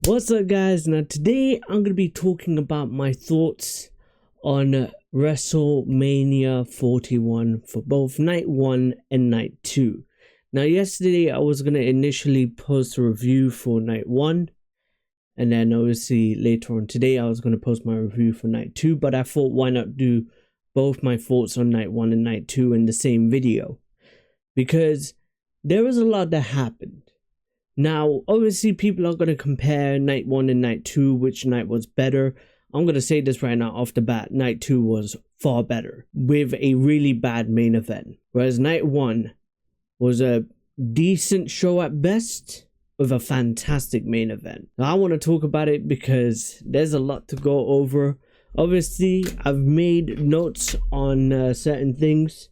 What's up, guys? Now today I'm gonna be talking about my thoughts on WrestleMania 41 for both night 1 and night 2. Now yesterday I was gonna initially post a review for night 1, and then obviously later on today I was gonna post my review for night 2, but I thought why not do both my thoughts on night 1 and night 2 in the same video, because there was a lot that happened. Now, obviously, people are going to compare night 1 and night 2, which night was better. I'm going to say this right now off the bat. Night 2 was far better with a really bad main event. Whereas night 1 was a decent show at best with a fantastic main event. Now, I want to talk about it because there's a lot to go over. Obviously, I've made notes on certain things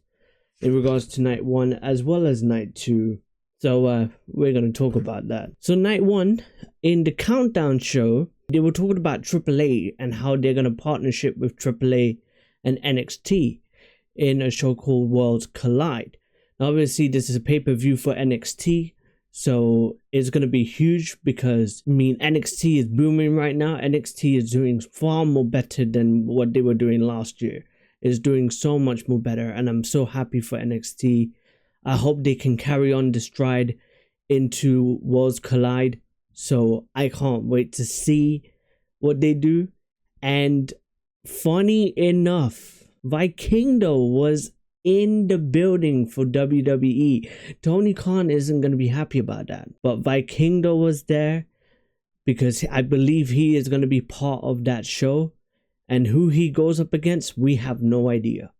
in regards to night 1 as well as night 2. So we're going to talk about that. So night 1, in the countdown show, they were talking about AAA and how they're going to partnership with AAA and NXT in a show called Worlds Collide. Now, obviously, this is a pay-per-view for NXT, so it's going to be huge because, NXT is booming right now. NXT is doing far more better than what they were doing last year. It's doing so much more better, and I'm so happy for NXT. I hope they can carry on the stride into Worlds Collide. So I can't wait to see what they do. And funny enough, Vikingo was in the building for WWE. Tony Khan isn't going to be happy about that. But Vikingo was there because I believe he is going to be part of that show. And who he goes up against, we have no idea.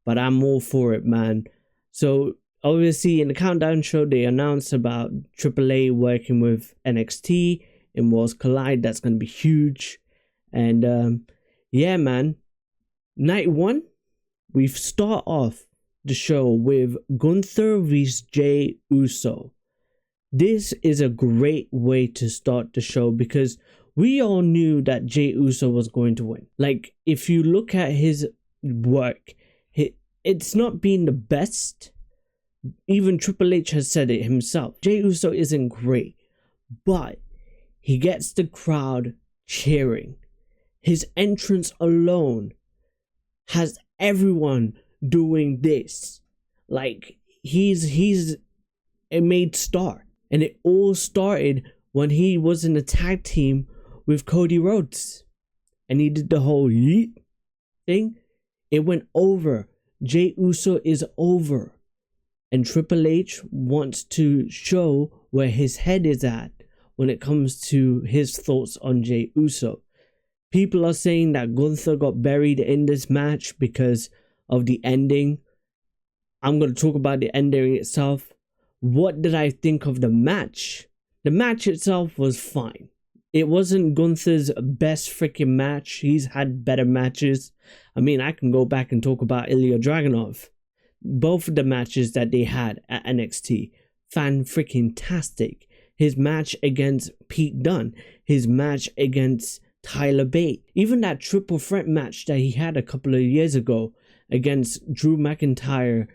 But I'm all for it, man. So obviously, in the countdown show, they announced about AAA working with NXT in Worlds Collide. That's going to be huge. And yeah, man. Night 1, we start off the show with Gunther vs. Jey Uso. This is a great way to start the show because we all knew that Jey Uso was going to win. Like, if you look at his work, it's not been the best. Even Triple H has said it himself. Jey Uso isn't great, but he gets the crowd cheering. His entrance alone has everyone doing this. Like, he's a made star. And it all started when he was in a tag team with Cody Rhodes. And he did the whole yeet thing. It went over. Jey Uso is over. And Triple H wants to show where his head is at when it comes to his thoughts on Jey Uso. People are saying that Gunther got buried in this match because of the ending. I'm going to talk about the ending itself. What did I think of the match? The match itself was fine. It wasn't Gunther's best freaking match. He's had better matches. I can go back and talk about Ilya Dragunov. Both of the matches that they had at NXT, fan-freaking-tastic. His match against Pete Dunne, his match against Tyler Bate, even that triple threat match that he had a couple of years ago against Drew McIntyre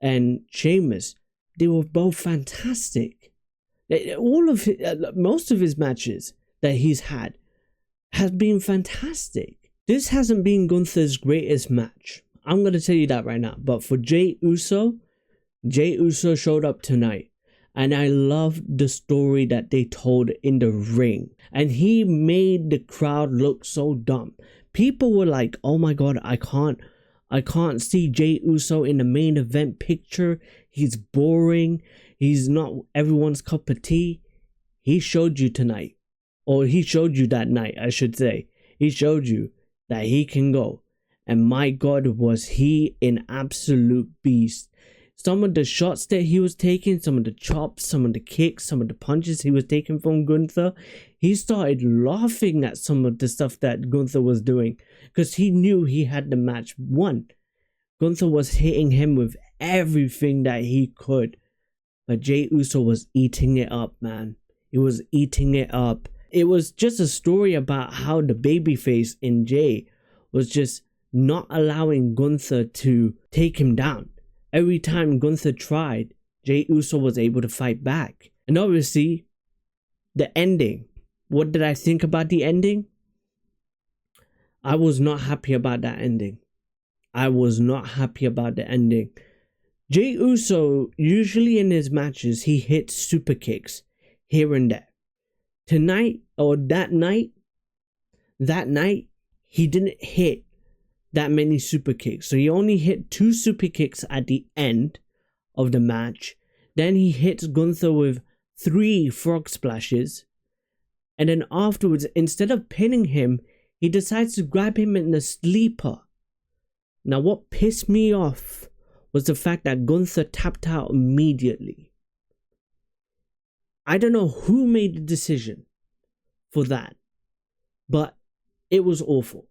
and Sheamus, they were both fantastic. Most of his matches that he's had has been fantastic. This hasn't been Gunther's greatest match. I'm going to tell you that right now. But for Jey Uso showed up tonight. And I loved the story that they told in the ring. And he made the crowd look so dumb. People were like, oh my God, I can't see Jey Uso in the main event picture. He's boring. He's not everyone's cup of tea. He showed you tonight. Or he showed you that night, I should say. He showed you that he can go. And my God, was he an absolute beast. Some of the shots that he was taking, some of the chops, some of the kicks, some of the punches he was taking from Gunther, he started laughing at some of the stuff that Gunther was doing because he knew he had the match won. Gunther was hitting him with everything that he could. But Jey Uso was eating it up, man. He was eating it up. It was just a story about how the babyface in Jey was just not allowing Gunther to take him down. Every time Gunther tried, Jey Uso was able to fight back. And obviously, the ending What did I think about the ending? I was not happy about that ending. I was not happy about the ending. Jey Uso, usually in his matches, he hits super kicks here and there. Tonight, or that night, he didn't hit that many super kicks. So he only hit 2 super kicks at the end of the match. Then he hits Gunther with 3 frog splashes. And then afterwards, instead of pinning him, he decides to grab him in the sleeper. Now, what pissed me off was the fact that Gunther tapped out immediately. I don't know who made the decision for that, but it was awful.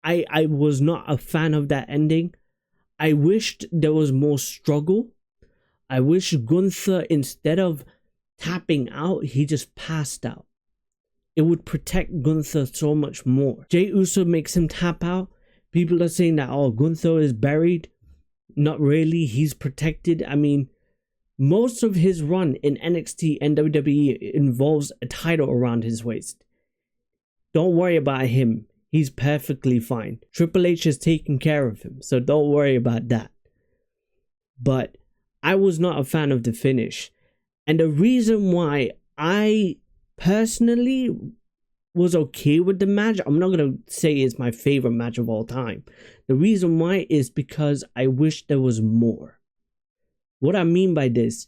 I was not a fan of that ending. I wished there was more struggle. I wish Gunther, instead of tapping out, he just passed out. It would protect Gunther so much more. Jey Uso makes him tap out. People are saying that, oh, Gunther is buried. Not really. He's protected. I mean, most of his run in NXT and WWE involves a title around his waist. Don't worry about him. He's perfectly fine. Triple H is taking care of him, so don't worry about that. But I was not a fan of the finish. And the reason why I personally was okay with the match, I'm not going to say it's my favorite match of all time. The reason why is because I wish there was more. What I mean by this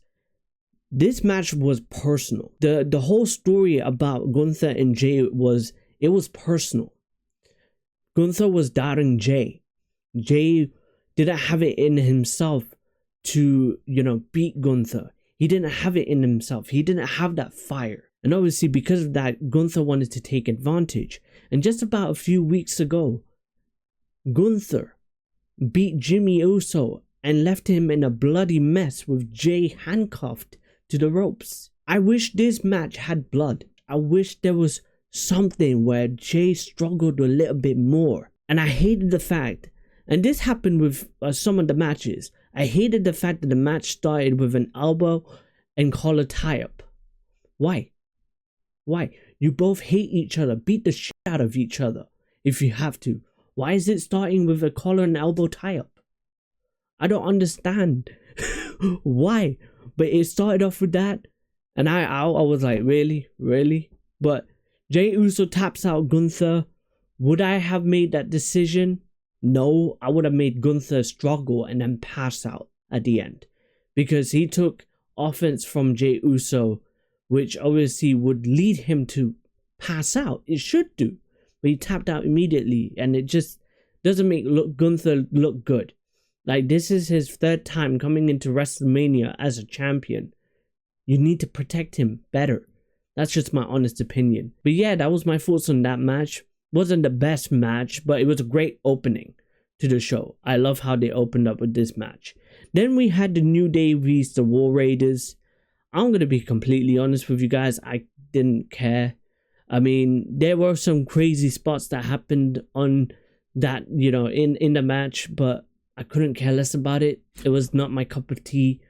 match was personal. The whole story about Gunther and Jey was personal. Gunther was doubting Jey. Jey didn't have it in himself to, beat Gunther. He didn't have it in himself. He didn't have that fire. And obviously, because of that, Gunther wanted to take advantage. And just about a few weeks ago, Gunther beat Jimmy Uso and left him in a bloody mess with Jey handcuffed to the ropes. I wish this match had blood. I wish there was something where Jey struggled a little bit more. And I hated the fact, and this happened with some of the matches, I hated the fact that the match started with an elbow and collar tie-up. Why? You both hate each other. Beat the shit out of each other if you have to. Why is it starting with a collar and elbow tie-up? I don't understand why. But it started off with that, and I was like, really? But Jey Uso taps out Gunther. Would I have made that decision? No, I would have made Gunther struggle and then pass out at the end, because he took offense from Jey Uso, which obviously would lead him to pass out. It should do, but he tapped out immediately, and it just doesn't make Gunther look good. Like, this is his 3rd time coming into WrestleMania as a champion. You need to protect him better. That's just my honest opinion. But yeah, that was my thoughts on that match. Wasn't the best match, but it was a great opening to the show. I love how they opened up with this match. Then we had the New Day vs the War Raiders. I'm going to be completely honest with you guys. I didn't care. I mean, there were some crazy spots that happened on that, in the match, but I couldn't care less about it. It was not my cup of tea.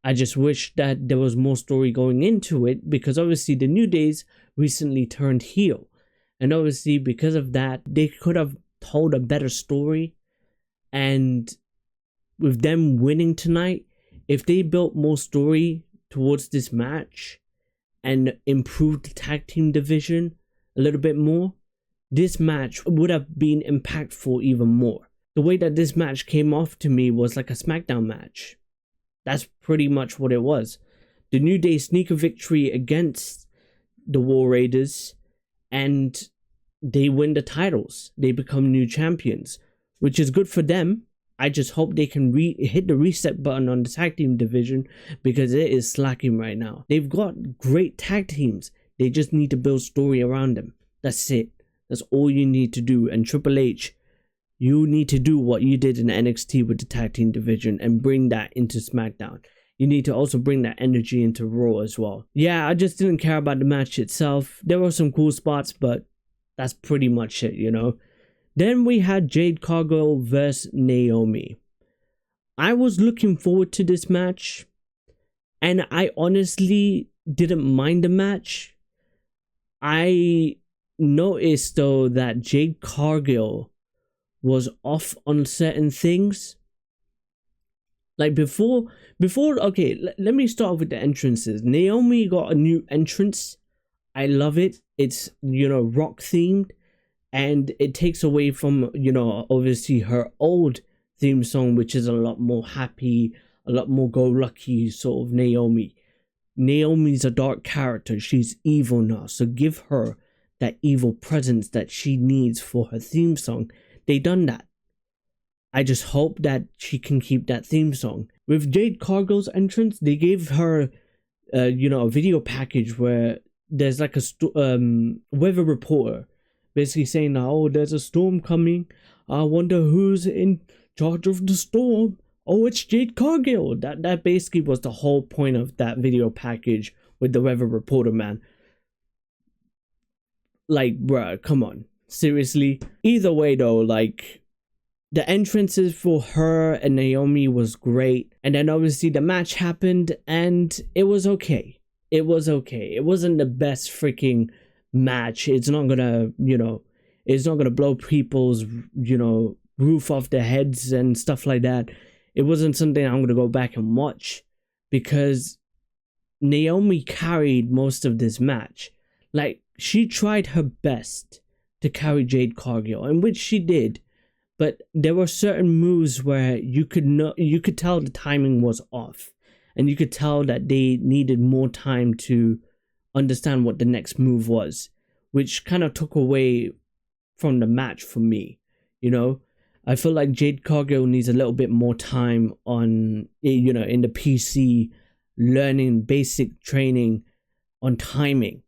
I just wish that there was more story going into it, because obviously the New Days recently turned heel. And obviously because of that, they could have told a better story. And with them winning tonight, if they built more story towards this match and improved the tag team division a little bit more, this match would have been impactful even more. The way that this match came off to me was like a SmackDown match. That's pretty much what it was. The New Day sneak a victory against the War Raiders, and they win the titles. They become new champions, which is good for them. I just hope they can hit the reset button on the tag team division, because it is slacking right now. They've got great tag teams. They just need to build story around them. That's it. That's all you need to do. And Triple H, you need to do what you did in NXT with the tag team division and bring that into SmackDown. You need to also bring that energy into Raw as well. Yeah, I just didn't care about the match itself. There were some cool spots, but that's pretty much it, Then we had Jade Cargill versus Naomi. I was looking forward to this match, and I honestly didn't mind the match. I noticed though that Jade Cargill was off on certain things. Like before, okay, let me start with the entrances. Naomi got a new entrance. I love it. It's, rock themed, and it takes away from, obviously her old theme song, which is a lot more happy, a lot more go-lucky sort of Naomi. Naomi's a dark character. She's evil now. So give her that evil presence that she needs for her theme song. They done that. I just hope that she can keep that theme song. With Jade Cargill's entrance, they gave her, a video package where there's like a weather reporter basically saying, oh, there's a storm coming. I wonder who's in charge of the storm. Oh, it's Jade Cargill. That basically was the whole point of that video package with the weather reporter, man. Like, bruh, come on. Seriously? Either way, though, like, the entrances for her and Naomi was great. And then obviously the match happened and it was okay. It was okay. It wasn't the best freaking match. It's not gonna, it's not gonna blow people's, roof off their heads and stuff like that. It wasn't something I'm gonna go back and watch because Naomi carried most of this match. Like, she tried her best to carry Jade Cargill, and which she did. But there were certain moves where you could tell the timing was off, and you could tell that they needed more time to understand what the next move was, which kind of took away from the match for me. I feel like Jade Cargill needs a little bit more time on, in the PC, learning basic training on timing.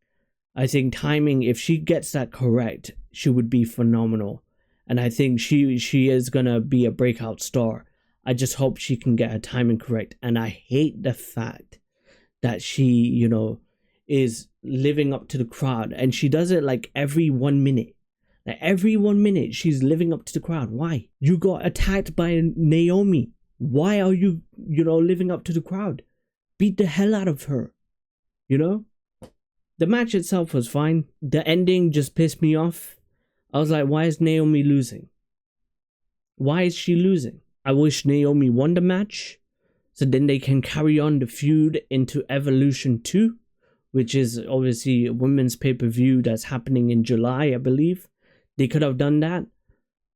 I think timing, if she gets that correct, she would be phenomenal. And I think she is going to be a breakout star. I just hope she can get her timing correct. And I hate the fact that she, is living up to the crowd. And she does it like every 1 minute. Like every 1 minute, she's living up to the crowd. Why? You got attacked by Naomi. Why are you, living up to the crowd? Beat the hell out of her. The match itself was fine. The ending just pissed me off. I was like, why is Naomi losing? Why is she losing? I wish Naomi won the match, so then they can carry on the feud into Evolution 2, which is obviously a women's pay-per-view that's happening in July, I believe. They could have done that,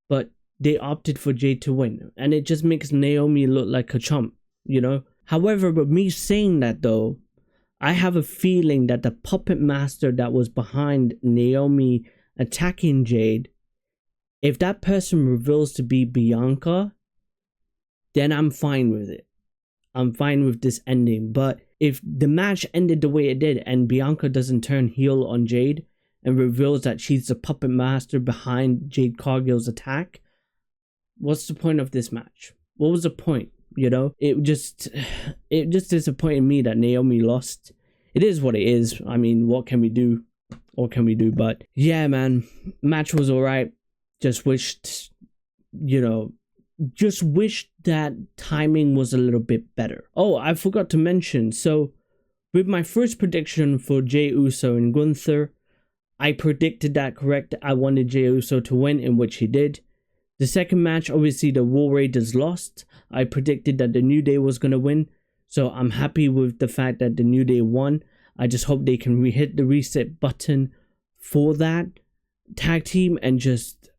but they opted for Jade to win, and it just makes Naomi look like a chump, However, with me saying that though, I have a feeling that the puppet master that was behind Naomi attacking Jade, if that person reveals to be Bianca, then I'm fine with it. I'm fine with this ending. But if the match ended the way it did and Bianca doesn't turn heel on Jade and reveals that she's the puppet master behind Jade Cargill's attack, what's the point of this match? What was the point? It just disappointed me that Naomi lost. It is what it is. I mean, what can we do? What can we do? But yeah, man, match was alright. Just wished that timing was a little bit better. Oh, I forgot to mention. So, with my first prediction for Jey Uso and Gunther, I predicted that correct. I wanted Jey Uso to win, in which he did. The second match, obviously, the War Raiders lost. I predicted that the New Day was going to win. So, I'm happy with the fact that the New Day won. I just hope they can hit the reset button for that tag team and just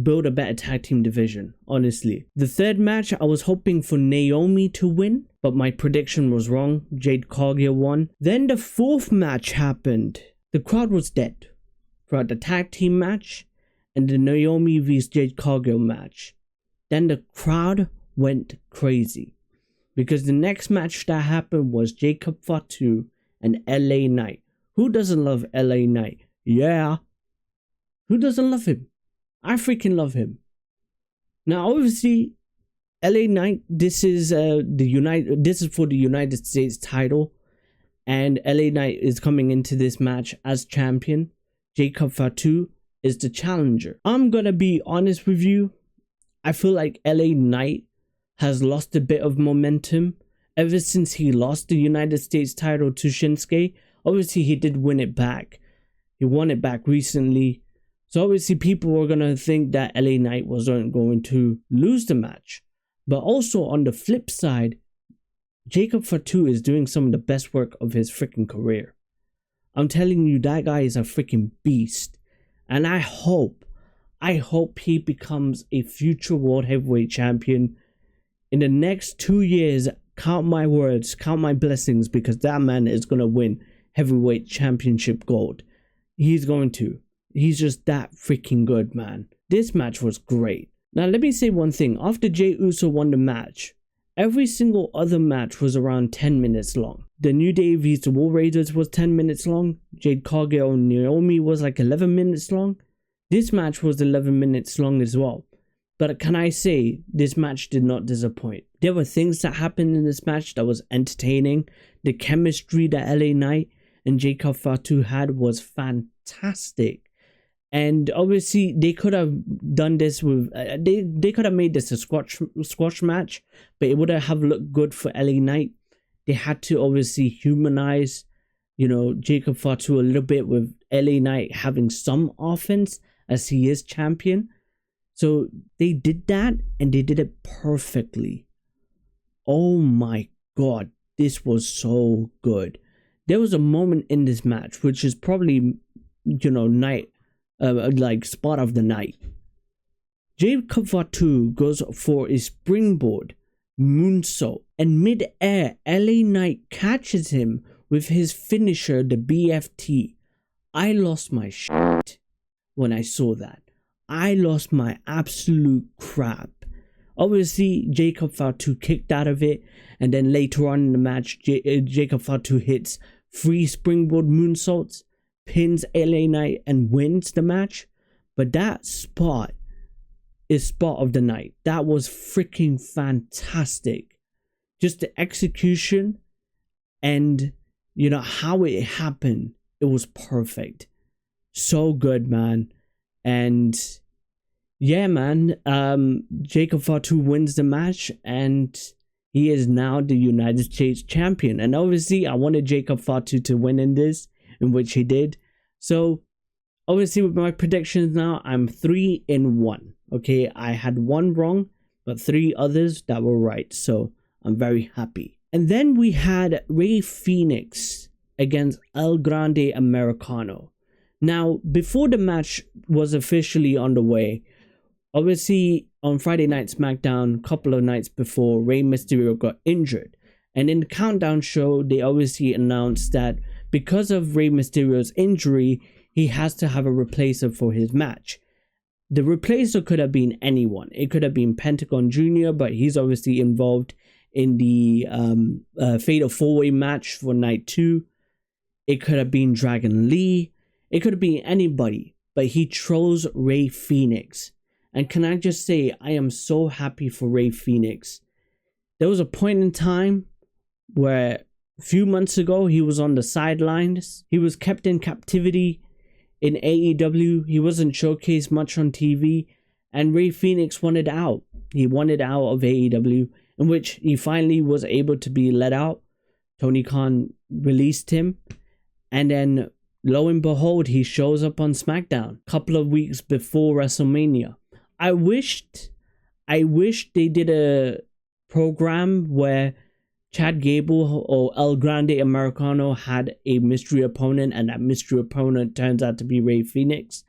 build a better tag team division, honestly. The third match, I was hoping for Naomi to win, but my prediction was wrong. Jade Cargill won. Then the fourth match happened. The crowd was dead throughout the tag team match and the Naomi vs Jade Cargill match. Then the crowd went crazy because the next match that happened was Jacob Fatu and LA Knight. Who doesn't love LA Knight? Yeah. Who doesn't love him? I freaking love him. Now, obviously, LA Knight, this is for the United States title, and LA Knight is coming into this match as champion. Jacob Fatu is the challenger. I'm gonna be honest with you. I feel like LA Knight has lost a bit of momentum ever since he lost the United States title to Shinsuke. Obviously, he did win it back. He won it back recently. So obviously people were going to think that LA Knight wasn't going to lose the match. But also on the flip side, Jacob Fatu is doing some of the best work of his freaking career. I'm telling you, that guy is a freaking beast. And I hope he becomes a future world heavyweight champion. In the next 2 years, count my words, count my blessings, because that man is going to win heavyweight championship gold. He's going to. He's just that freaking good, man. This match was great. Now, let me say one thing. After Jey Uso won the match, every single other match was around 10 minutes long. The New Day vs. the War Raiders was 10 minutes long. Jade Cargill and Naomi was like 11 minutes long. This match was 11 minutes long as well. But can I say, this match did not disappoint. There were things that happened in this match that was entertaining. The chemistry that LA Knight and Jacob Fatu had was fantastic. And obviously, they could have done this with... They could have made this a squash match, but it would have looked good for LA Knight. They had to obviously humanize, Jacob Fatu a little bit with LA Knight having some offense as he is champion. So they did that, and they did it perfectly. Oh my God, this was so good. There was a moment in this match, which is probably, spot of the night. Jacob Fatu goes for a springboard moonsault, and mid-air, LA Knight catches him with his finisher, the BFT. I lost my shit when I saw that. I lost my absolute crap. Obviously, Jacob Fatu kicked out of it, and then later on in the match, Jacob Fatu hits 3 springboard moonsaults, pins LA Knight, and wins the match. But that spot is spot of the night. That was freaking fantastic. Just the execution and, how it happened. It was perfect. So good, man. And yeah, man, Jacob Fatu wins the match, and he is now the United States champion. And obviously, I wanted Jacob Fatu to win in this, in which he did. So obviously, with my predictions now, I'm 3-1. Okay, I had 1 wrong, but 3 others that were right. So I'm very happy. And then we had Rey Fenix against El Grande Americano. Now, before the match was officially underway, obviously on Friday Night SmackDown, a couple of nights before, Rey Mysterio got injured. And in the countdown show, they obviously announced that because of Rey Mysterio's injury, he has to have a replacer for his match. The replacer could have been anyone. It could have been Pentagon Jr., but he's obviously involved in the Fatal 4-Way match for Night 2. It could have been Dragon Lee. It could have been anybody, but he chose Rey Fenix. And can I just say, I am so happy for Rey Fenix. There was a point in time where a few months ago, he was on the sidelines. He was kept in captivity in AEW. He wasn't showcased much on TV. And Rey Fenix wanted out. He wanted out of AEW, in which he finally was able to be let out. Tony Khan released him. And then, lo and behold, he shows up on SmackDown a couple of weeks before WrestleMania. I wish they did a program where Chad Gable or El Grande Americano had a mystery opponent, and that mystery opponent turns out to be Rey Fenix.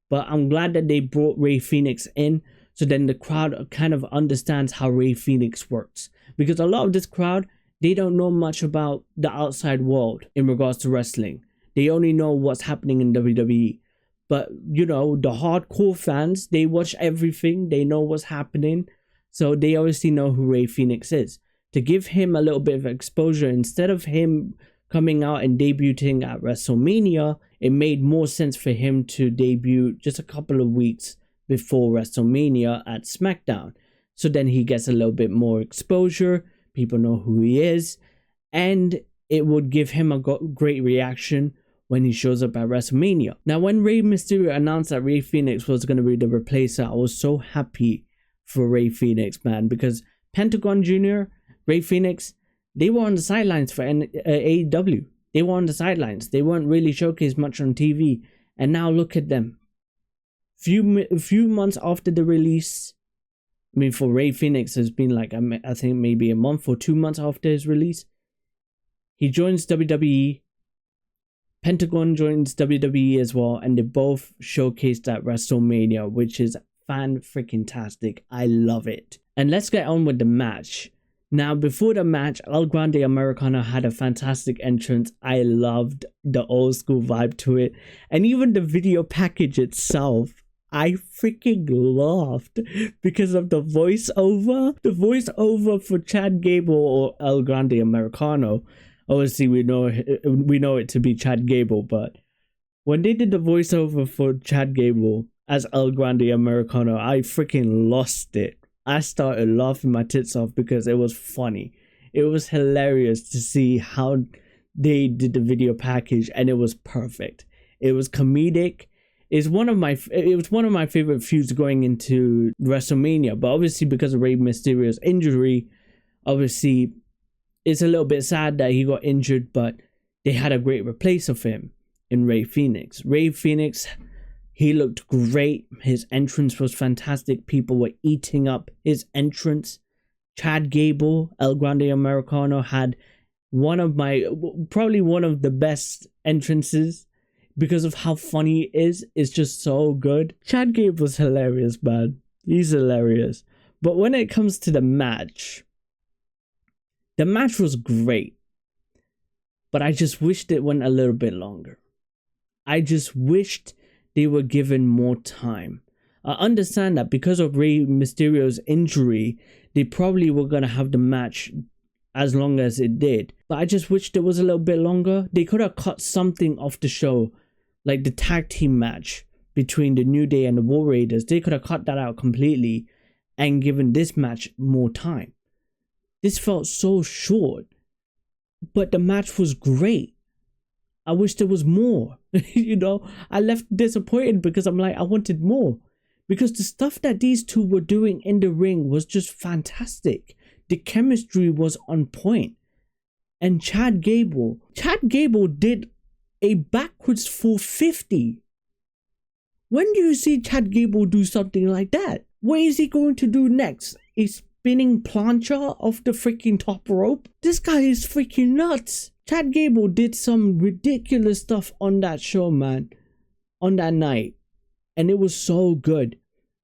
But I'm glad that they brought Rey Fenix in, so then the crowd kind of understands how Rey Fenix works. Because a lot of this crowd, they don't know much about the outside world in regards to wrestling. They only know what's happening in WWE. But, the hardcore fans, they watch everything. They know what's happening. So they obviously know who Rey Fenix is. To give him a little bit of exposure, instead of him coming out and debuting at WrestleMania, it made more sense for him to debut just a couple of weeks before WrestleMania at SmackDown. So then he gets a little bit more exposure. People know who he is. And it would give him a great reaction when he shows up at WrestleMania. Now, when Rey Mysterio announced that Rey Fenix was going to be the replacer, I was so happy for Rey Fenix, man, because Pentagon Jr., Rey Fenix, they were on the sidelines for AEW. They were on the sidelines. They weren't really showcased much on TV. And now look at them. Few months after the release, I mean, for Rey Fenix, has been like, I think maybe a month or 2 months after his release, he joins WWE. Pentagon joins WWE as well, and they both showcased at WrestleMania, which is fan-freaking-tastic. I love it. And let's get on with the match. Now, before the match, El Grande Americano had a fantastic entrance. I loved the old school vibe to it. And even the video package itself, I freaking laughed because of the voiceover. The voiceover for Chad Gable or El Grande Americano. Obviously, we know it to be Chad Gable, but when they did the voiceover for Chad Gable as El Grande Americano, I freaking lost it. I started laughing my tits off because it was funny. It was hilarious to see how they did the video package, and it was perfect. It was comedic. It was one of my favorite feuds going into WrestleMania, but obviously because of Rey Mysterio's injury, obviously it's a little bit sad that he got injured, but they had a great replace of him in Rey Fenix. Rey Fenix, he looked great. His entrance was fantastic. People were eating up his entrance. Chad Gable, El Grande Americano, had probably one of the best entrances because of how funny he is. It's just so good. Chad Gable was hilarious, man. He's hilarious. But when it comes to the match was great. But I just wished it went a little bit longer. I just wished they were given more time. I understand that because of Rey Mysterio's injury, they probably were going to have the match as long as it did. But I just wished it was a little bit longer. They could have cut something off the show, like the tag team match between the New Day and the War Raiders. They could have cut that out completely and given this match more time. This felt so short, but the match was great. I wish there was more. I left disappointed because I'm like, I wanted more. Because the stuff that these two were doing in the ring was just fantastic. The chemistry was on point. And Chad Gable did a backwards 450. When do you see Chad Gable do something like that? What is he going to do next? A spinning plancha off the freaking top rope? This guy is freaking nuts. Chad Gable did some ridiculous stuff on that show, man. On that night. And it was so good.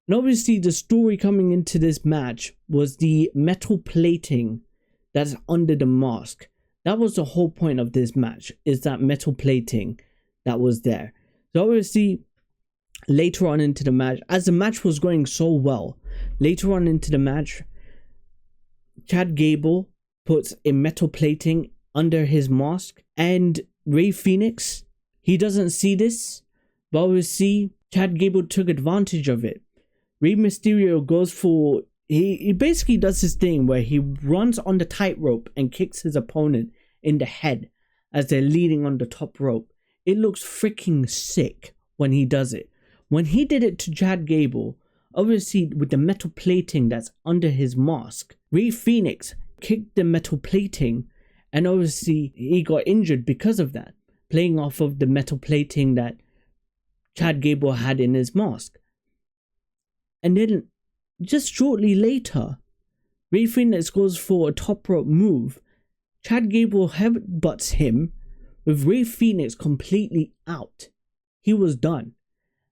And obviously the story coming into this match was the metal plating that's under the mask. That was the whole point of this match, is that metal plating that was there. So obviously, later on into the match, as the match was going so well, later on into the match, Chad Gable puts a metal plating under his mask, and Rey Fenix, he doesn't see this, but obviously Chad Gable took advantage of it. Rey Mysterio goes for, he basically does his thing where he runs on the tightrope and kicks his opponent in the head as they're leaning on the top rope. It looks freaking sick when he does it. When he did it to Chad Gable, obviously with the metal plating that's under his mask, Rey Fenix kicked the metal plating, and obviously he got injured because of that, playing off of the metal plating that Chad Gable had in his mask. And then just shortly later, Rey Fenix goes for a top rope move. Chad Gable headbutts him with Rey Fenix completely out. He was done.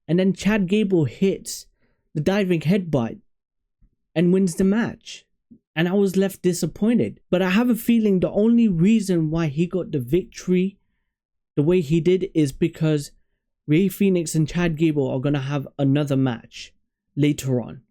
And then Chad Gable hits the diving headbutt and wins the match. And I was left disappointed. But I have a feeling the only reason why he got the victory the way he did is because Rey Fenix and Chad Gable are going to have another match later on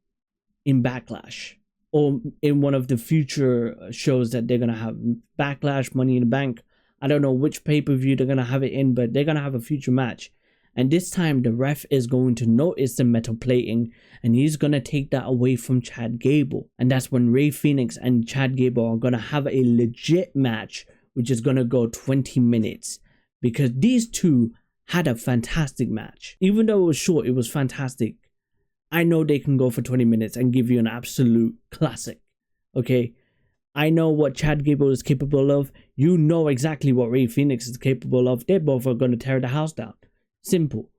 in Backlash, or in one of the future shows that they're going to have. Backlash, Money in the Bank. I don't know which pay-per-view they're going to have it in, but they're going to have a future match. And this time the ref is going to notice the metal plating, and he's going to take that away from Chad Gable. And that's when Rey Fenix and Chad Gable are going to have a legit match, which is going to go 20 minutes. Because these two had a fantastic match. Even though it was short, it was fantastic. I know they can go for 20 minutes and give you an absolute classic. Okay? I know what Chad Gable is capable of. You know exactly what Rey Fenix is capable of. They both are going to tear the house down. Simple.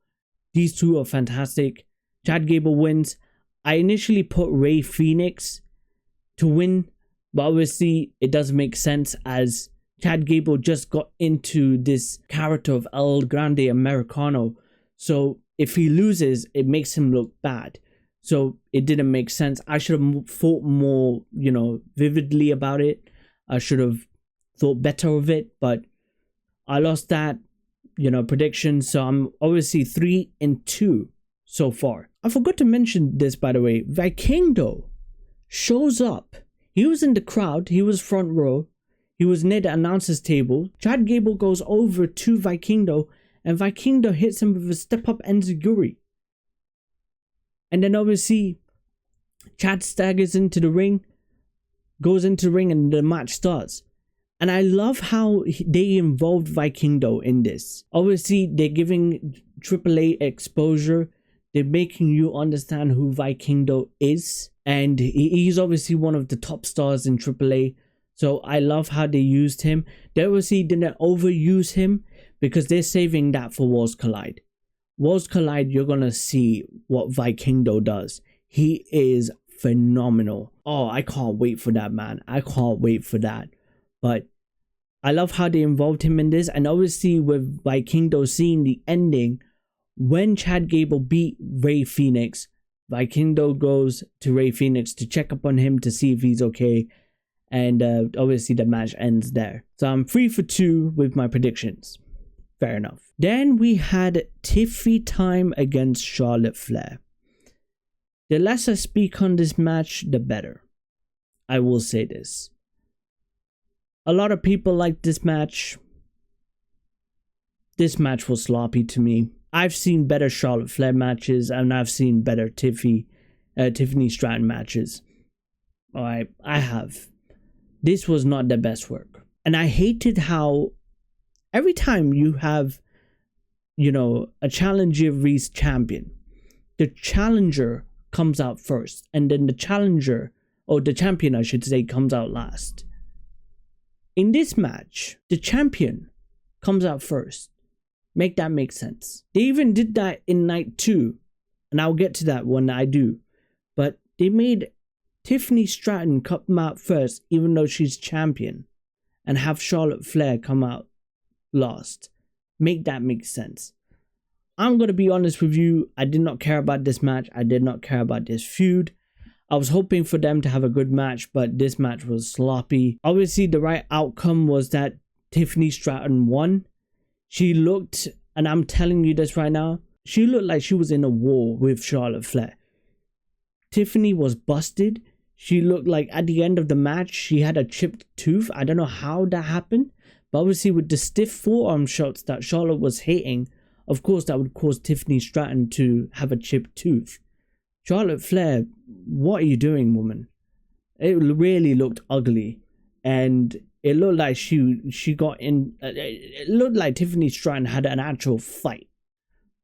These two are fantastic. Chad Gable wins. I initially put Rey Fénix to win, but obviously it does make sense as Chad Gable just got into this character of El Grande Americano. So if he loses, it makes him look bad. So it didn't make sense. I should have thought more, vividly about it. I should have thought better of it, but I lost that, prediction. So I'm obviously 3-2 so far. I forgot to mention this, by the way. Vikingo shows up. He was in the crowd. He was front row. He was near the announcer's table. Chad Gable goes over to Vikingo, and Vikingo hits him with a step-up enziguri. And then obviously, Chad staggers into the ring, goes into the ring, and the match starts. And I love how they involved Vikingo in this. Obviously, they're giving AAA exposure. They're making you understand who Vikingo is. And he's obviously one of the top stars in AAA. So I love how they used him. They obviously didn't overuse him because they're saving that for Worlds Collide. Worlds Collide, you're going to see what Vikingo does. He is phenomenal. Oh, I can't wait for that, man. I can't wait for that. But I love how they involved him in this. And obviously with Vikingo seeing the ending, when Chad Gable beat Rey Fénix, Vikingo goes to Rey Fénix to check up on him to see if he's okay. And obviously the match ends there. So I'm 3-2 with my predictions. Fair enough. Then we had Tiffy time against Charlotte Flair. The less I speak on this match, the better. I will say this. A lot of people like this match. This match was sloppy to me. I've seen better Charlotte Flair matches, and I've seen better Tiffany Stratton matches. Alright, I have. This was not the best work. And I hated how every time you have, a challenger vs champion, the challenger comes out first, and then the challenger, or the champion I should say, comes out last. In this match, the champion comes out first. Make that make sense. They even did that in night 2, and I'll get to that when I do. But they made Tiffany Stratton come out first, even though she's champion, and have Charlotte Flair come out last. Make that make sense. I'm going to be honest with you. I did not care about this match. I did not care about this feud. I was hoping for them to have a good match, but this match was sloppy. Obviously, the right outcome was that Tiffany Stratton won. She looked, and I'm telling you this right now, she looked like she was in a war with Charlotte Flair. Tiffany was busted. She looked like at the end of the match, she had a chipped tooth. I don't know how that happened. But obviously with the stiff forearm shots that Charlotte was hitting, of course that would cause Tiffany Stratton to have a chipped tooth. Charlotte Flair, what are you doing, woman? It really looked ugly. And it looked like she got in. It looked like Tiffany Stratton had an actual fight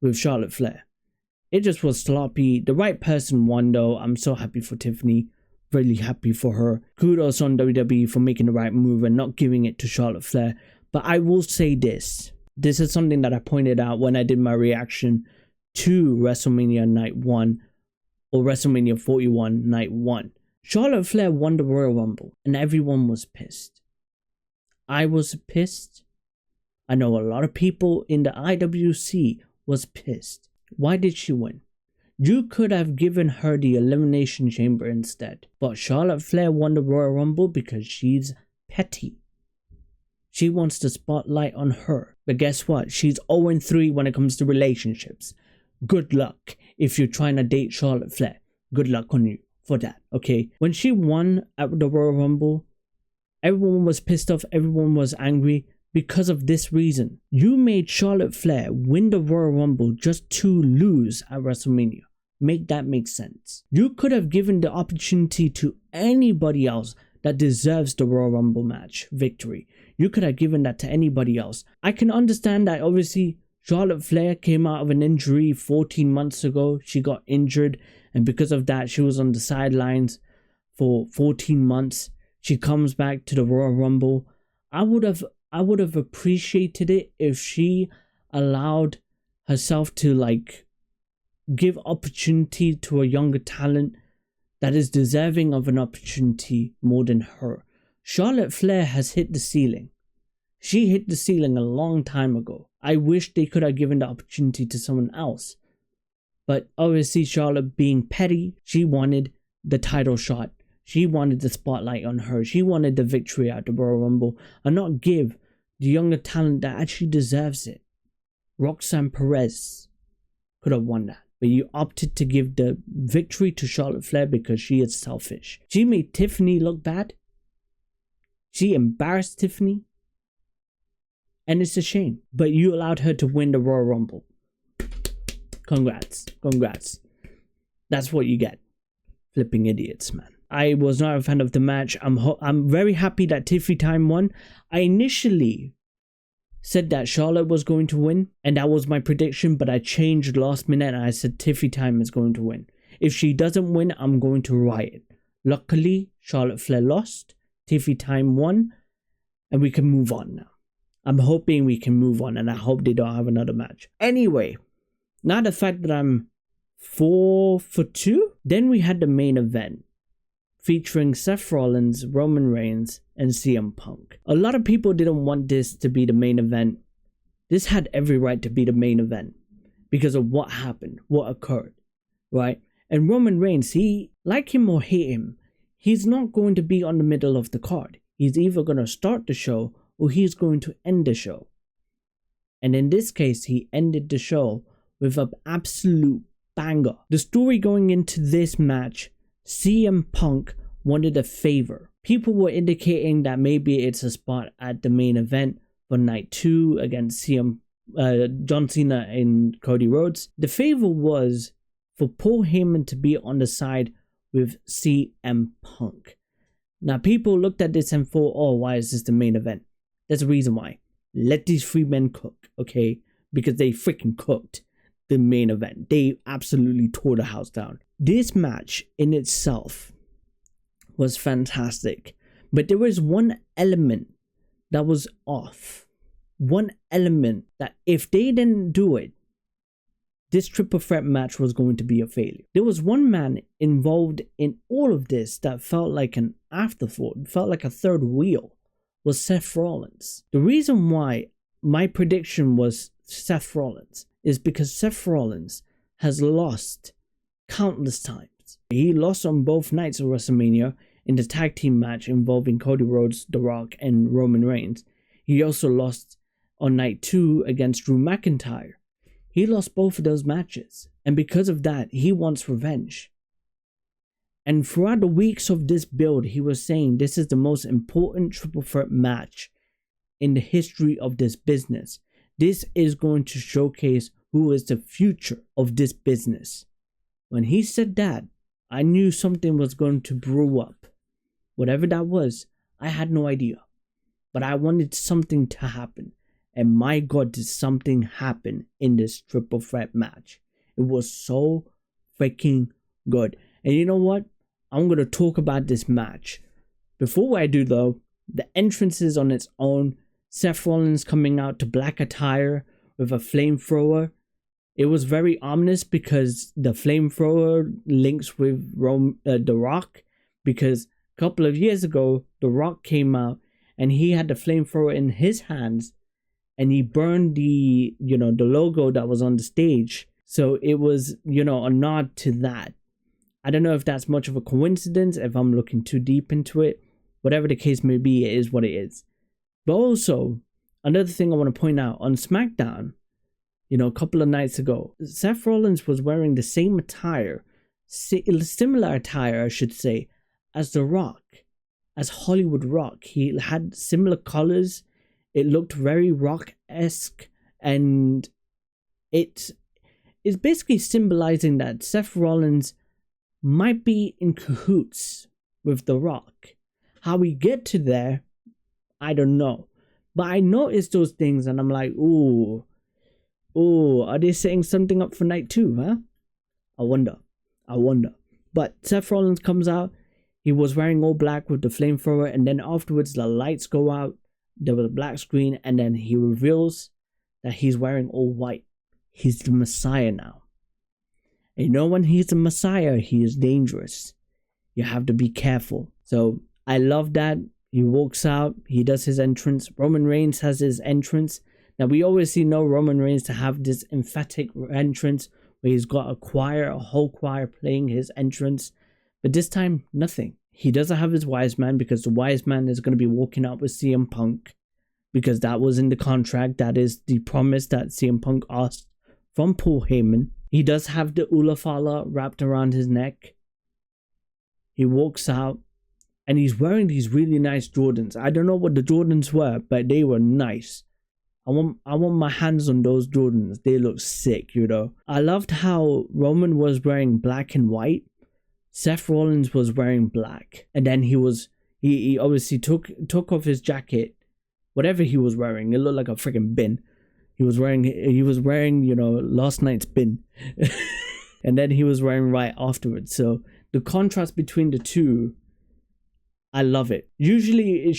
with Charlotte Flair. It just was sloppy. The right person won though. I'm so happy for Tiffany. Really happy for her. Kudos on WWE for making the right move and not giving it to Charlotte Flair. But I will say this. This is something that I pointed out when I did my reaction to WrestleMania Night 1 or WrestleMania 41 Night 1. Charlotte Flair won the Royal Rumble and everyone was pissed. I was pissed. I know a lot of people in the IWC was pissed. Why did she win? You could have given her the Elimination Chamber instead. But Charlotte Flair won the Royal Rumble because she's petty. She wants the spotlight on her. But guess what? She's 0-3 when it comes to relationships. Good luck if you're trying to date Charlotte Flair. Good luck on you for that, okay? When she won at the Royal Rumble, everyone was pissed off. Everyone was angry because of this reason. You made Charlotte Flair win the Royal Rumble just to lose at WrestleMania. Make that make sense. You could have given the opportunity to anybody else that deserves the Royal Rumble match victory. You could have given that to anybody else. I can understand that obviously Charlotte Flair came out of an injury 14 months ago. She got injured and because of that she was on the sidelines for 14 months. She comes back to the Royal Rumble. I would have appreciated it if she allowed herself to give opportunity to a younger talent that is deserving of an opportunity more than her. Charlotte Flair has hit the ceiling. She hit the ceiling a long time ago. I wish they could have given the opportunity to someone else. But obviously Charlotte, being petty, she wanted the title shot. She wanted the spotlight on her. She wanted the victory at the Royal Rumble and not give the younger talent that actually deserves it. Roxanne Perez could have won that. But you opted to give the victory to Charlotte Flair because she is selfish. She made Tiffany look bad. She embarrassed Tiffany. And it's a shame. But you allowed her to win the Royal Rumble. Congrats. Congrats. That's what you get. Flipping idiots, man. I was not a fan of the match. I'm very happy that Tiffany Time won. I initially said that Charlotte was going to win, and that was my prediction, but I changed last minute and I said Tiffany Time is going to win. If she doesn't win, I'm going to riot. Luckily, Charlotte Flair lost, Tiffany Time won, and we can move on now. I'm hoping we can move on, and I hope they don't have another match. Anyway, now the fact that I'm 4 for 2, then we had the main event featuring Seth Rollins, Roman Reigns, and CM Punk. A lot of people didn't want this to be the main event. This had every right to be the main event because of what happened, what occurred, right? And Roman Reigns, he, like him or hate him, he's not going to be on the middle of the card. He's either going to start the show or he's going to end the show. And in this case, he ended the show with an absolute banger. The story going into this match, CM Punk wanted a favor. People were indicating that maybe it's a spot at the main event for night 2 against John Cena and Cody Rhodes. The favor was for Paul Heyman to be on the side with CM Punk. Now people looked at this and thought, oh, why is this the main event? There's a reason why. Let these 3 men cook, okay? Because they freaking cooked the main event. They absolutely tore the house down. This match in itself was fantastic, but there was one element that was off. One element that if they didn't do it, this triple threat match was going to be a failure. There was one man involved in all of this that felt like an afterthought, felt like a third wheel, was Seth Rollins. The reason why my prediction was Seth Rollins is because Seth Rollins has lost countless times. He lost on both nights of WrestleMania in the tag team match involving Cody Rhodes, The Rock, and Roman Reigns. He also lost on night 2 against Drew McIntyre. He lost both of those matches, and because of that, he wants revenge. And throughout the weeks of this build, he was saying this is the most important triple threat match in the history of this business. This is going to showcase who is the future of this business. When he said that, I knew something was going to brew up. Whatever that was, I had no idea. But I wanted something to happen. And my God, did something happen in this triple threat match. It was so freaking good. And you know what? I'm going to talk about this match. Before I do though, the entrance is on its own. Seth Rollins coming out to black attire with a flamethrower. It was very ominous because the flamethrower links with The Rock. Because a couple of years ago, The Rock came out and he had the flamethrower in his hands. And he burned the logo that was on the stage. So it was, a nod to that. I don't know if that's much of a coincidence, if I'm looking too deep into it. Whatever the case may be, it is what it is. But also, another thing I want to point out, on SmackDown, a couple of nights ago, Seth Rollins was wearing the same attire, similar attire, I should say, as The Rock, as Hollywood Rock. He had similar colors. It looked very Rock-esque, and it is basically symbolizing that Seth Rollins might be in cahoots with The Rock. How we get to there, I don't know. But I noticed those things and I'm like, ooh, are they setting something up for night 2, huh? I wonder. But Seth Rollins comes out, he was wearing all black with the flamethrower, and then afterwards the lights go out, there was a black screen, and then he reveals that he's wearing all white. He's the Messiah now. And you know, when he's the Messiah, he is dangerous. You have to be careful. So I love that. He walks out, he does his entrance. Roman Reigns has his entrance. Now, we always see Roman Reigns to have this emphatic entrance where he's got a whole choir playing his entrance. But this time, nothing. He doesn't have his wise man, because the wise man is going to be walking out with CM Punk, because that was in the contract. That is the promise that CM Punk asked from Paul Heyman. He does have the Ulafala wrapped around his neck. He walks out and he's wearing these really nice Jordans. I don't know what the Jordans were, but they were nice. I want my hands on those Jordans. They look sick, you know. I loved how Roman was wearing black and white. Seth Rollins was wearing black. And then he obviously took off his jacket. Whatever he was wearing, it looked like a freaking bin. He was wearing, you know, last night's bin. And then he was wearing right afterwards. So the contrast between the two, I love it. Usually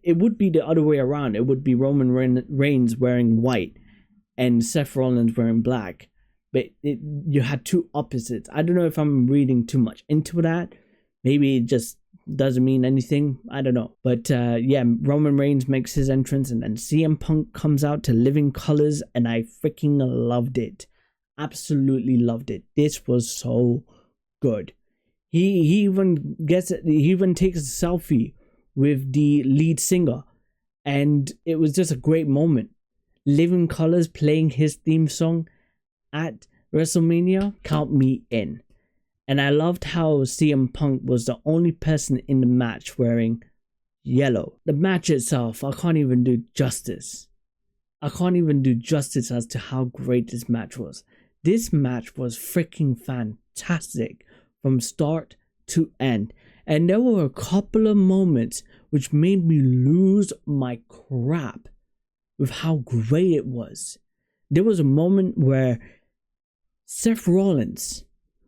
it would be the other way around. It would be Roman Reigns wearing white and Seth Rollins wearing black. But you had two opposites. I don't know if I'm reading too much into that. Maybe it just doesn't mean anything. I don't know. But yeah, Roman Reigns makes his entrance, and then CM Punk comes out to living colors, and I freaking loved it. Absolutely loved it. This was so good. He even takes a selfie with the lead singer, and it was just a great moment. Living Colors playing his theme song at WrestleMania, count me in. And I loved how CM Punk was the only person in the match wearing yellow. The match itself, I can't even do justice. I can't even do justice as to how great this match was. This match was freaking fantastic from start to end. And there were a couple of moments which made me lose my crap with how great it was. There was a moment where Seth Rollins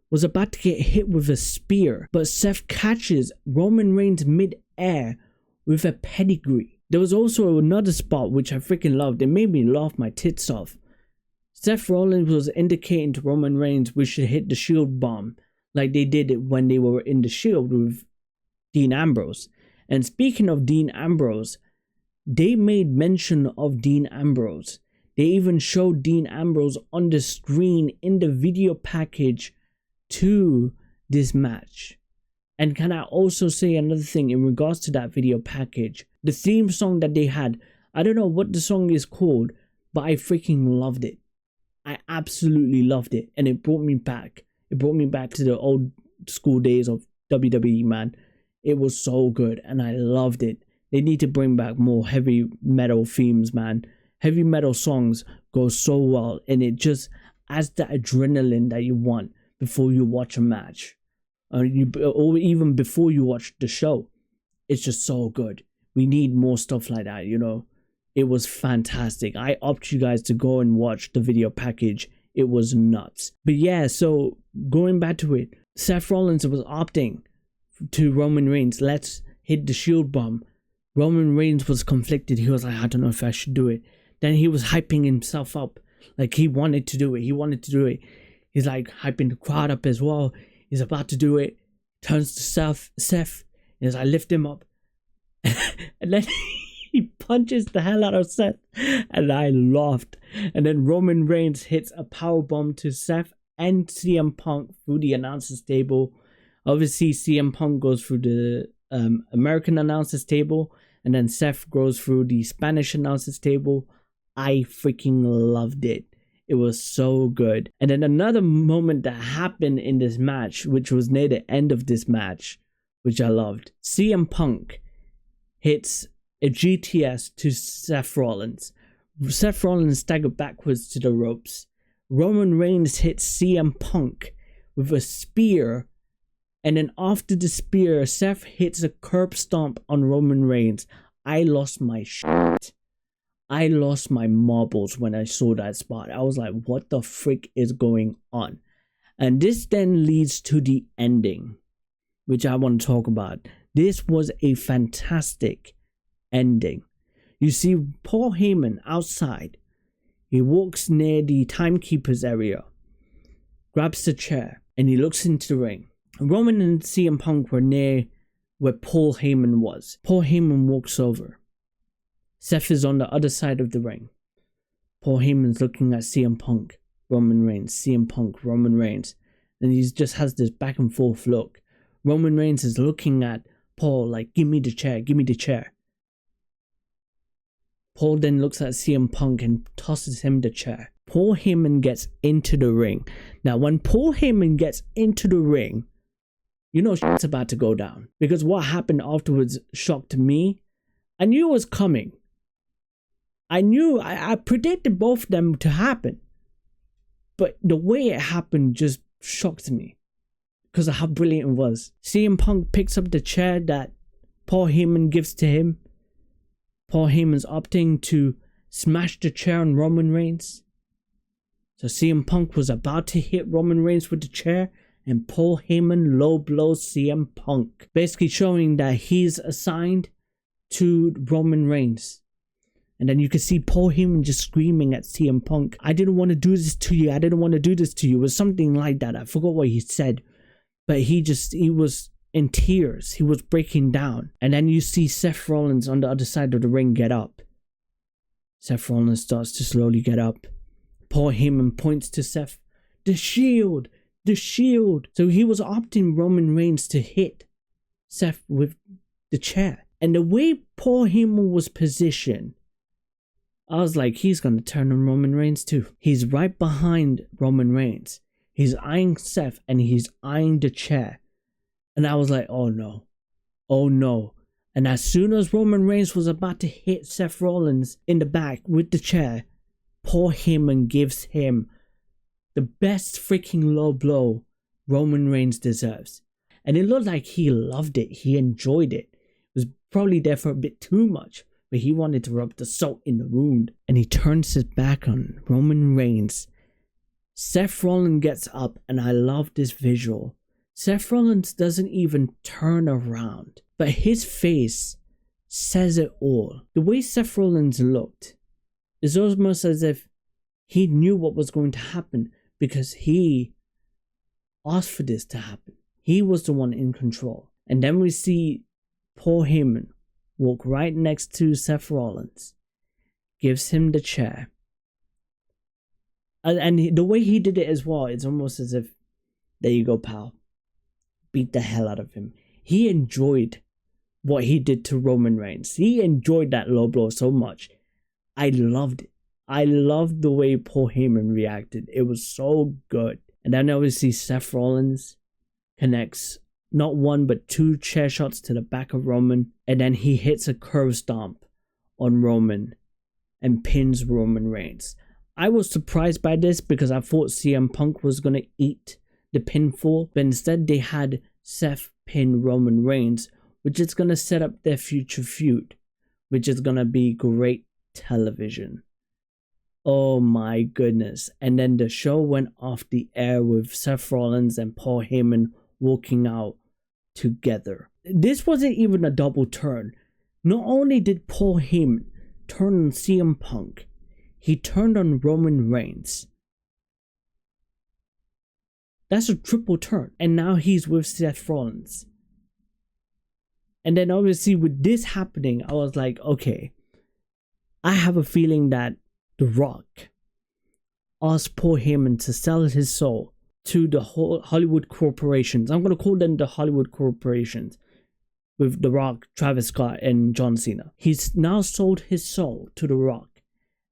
was about to get hit with a spear, but Seth catches Roman Reigns mid-air with a pedigree. There was also another spot which I freaking loved. It made me laugh my tits off. Seth Rollins was indicating to Roman Reigns we should hit the Shield bomb, like they did it when they were in the Shield with Dean Ambrose. And speaking of Dean Ambrose, they made mention of Dean Ambrose. They even showed Dean Ambrose on the screen in the video package to this match. And can I also say another thing in regards to that video package? The theme song that they had, I don't know what the song is called, but I freaking loved it. I absolutely loved it, and it brought me back. It brought me back to the old school days of WWE, man. It was so good, and I loved it. They need to bring back more heavy metal themes, man. Heavy metal songs go so well, and it just adds that adrenaline that you want before you watch a match, or even before you watch the show. It's just so good. We need more stuff like that, you know. It was fantastic. I opt you guys to go and watch the video package. It was nuts. But yeah, so going back to it, Seth Rollins was opting to Roman Reigns, let's hit the Shield bomb. Roman Reigns was conflicted. He was like, I don't know if I should do it. Then he was hyping himself up, like he wanted to do it. He's like hyping the crowd up as well. He's about to do it. Turns to Seth. And he's like, lift him up. And then he punches the hell out of Seth. And I laughed. And then Roman Reigns hits a powerbomb to Seth and CM Punk through the announcers table. Obviously, CM Punk goes through the American announcers table. And then Seth goes through the Spanish announcers table. I freaking loved it. It was so good. And then another moment that happened in this match, which was near the end of this match, which I loved. CM Punk hits a GTS to Seth Rollins. Seth Rollins staggered backwards to the ropes. Roman Reigns hits CM Punk with a spear. And then after the spear, Seth hits a curb stomp on Roman Reigns. I lost my shit. I lost my marbles when I saw that spot. I was like, what the frick is going on? And this then leads to the ending, which I want to talk about. This was a fantastic ending. You see Paul Heyman outside. He walks near the timekeeper's area. grabs the chair, and he looks into the ring. Roman and CM Punk were near where Paul Heyman was. Paul Heyman walks over. Seth is on the other side of the ring. Paul Heyman's looking at CM Punk, Roman Reigns, CM Punk, Roman Reigns. And he just has this back and forth look. Roman Reigns is looking at Paul like, give me the chair, give me the chair. Paul then looks at CM Punk and tosses him the chair. Paul Heyman gets into the ring. Now, when Paul Heyman gets into the ring, you know shit's about to go down. Because what happened afterwards shocked me. I knew it was coming. I predicted both of them to happen. But the way it happened just shocked me. Because of how brilliant it was. CM Punk picks up the chair that Paul Heyman gives to him. Paul Heyman's opting to smash the chair on Roman Reigns. So CM Punk was about to hit Roman Reigns with the chair, and Paul Heyman low blows CM Punk, basically showing that he's assigned to Roman Reigns. And then you can see Paul Heyman just screaming at CM Punk, I didn't want to do this to you, I didn't want to do this to you. It was something like that. I forgot what he said. But he was in tears. He was breaking down. And then you see Seth Rollins on the other side of the ring get up. Seth Rollins starts to slowly get up. Paul Heyman points to Seth. The shield! The shield! So he was opting Roman Reigns to hit Seth with the chair. And the way Paul Heyman was positioned, I was like, he's going to turn on Roman Reigns too. He's right behind Roman Reigns. He's eyeing Seth and he's eyeing the chair. And I was like, oh no. Oh no. And as soon as Roman Reigns was about to hit Seth Rollins in the back with the chair, Paul Heyman gives him the best freaking low blow Roman Reigns deserves. And it looked like he loved it. He enjoyed it. It was probably there for a bit too much. But he wanted to rub the salt in the wound. And he turns his back on Roman Reigns. Seth Rollins gets up, and I love this visual. Seth Rollins doesn't even turn around, but his face says it all. The way Seth Rollins looked is almost as if he knew what was going to happen because he asked for this to happen. He was the one in control. And then we see Paul Heyman walk right next to Seth Rollins, gives him the chair. And the way he did it as well, it's almost as if, there you go, pal. Beat the hell out of him. He enjoyed what he did to Roman Reigns. He enjoyed that low blow so much. I loved it. I loved the way Paul Heyman reacted. It was so good. And then obviously Seth Rollins connects not one but two chair shots to the back of Roman. And then he hits a curve stomp on Roman and pins Roman Reigns. I was surprised by this because I thought CM Punk was going to eat the pinfall, but instead they had Seth pin Roman Reigns, which is going to set up their future feud, which is going to be great television. Oh my goodness. And then the show went off the air with Seth Rollins and Paul Heyman walking out together. This wasn't even a double turn. Not only did Paul Heyman turn on CM Punk, he turned on Roman Reigns. That's a triple turn. And now he's with Seth Rollins. And then obviously with this happening, I was like, okay, I have a feeling that The Rock asked Paul Heyman to sell his soul to the whole Hollywood corporations. I'm going to call them the Hollywood corporations with The Rock, Travis Scott, and John Cena. He's now sold his soul to The Rock.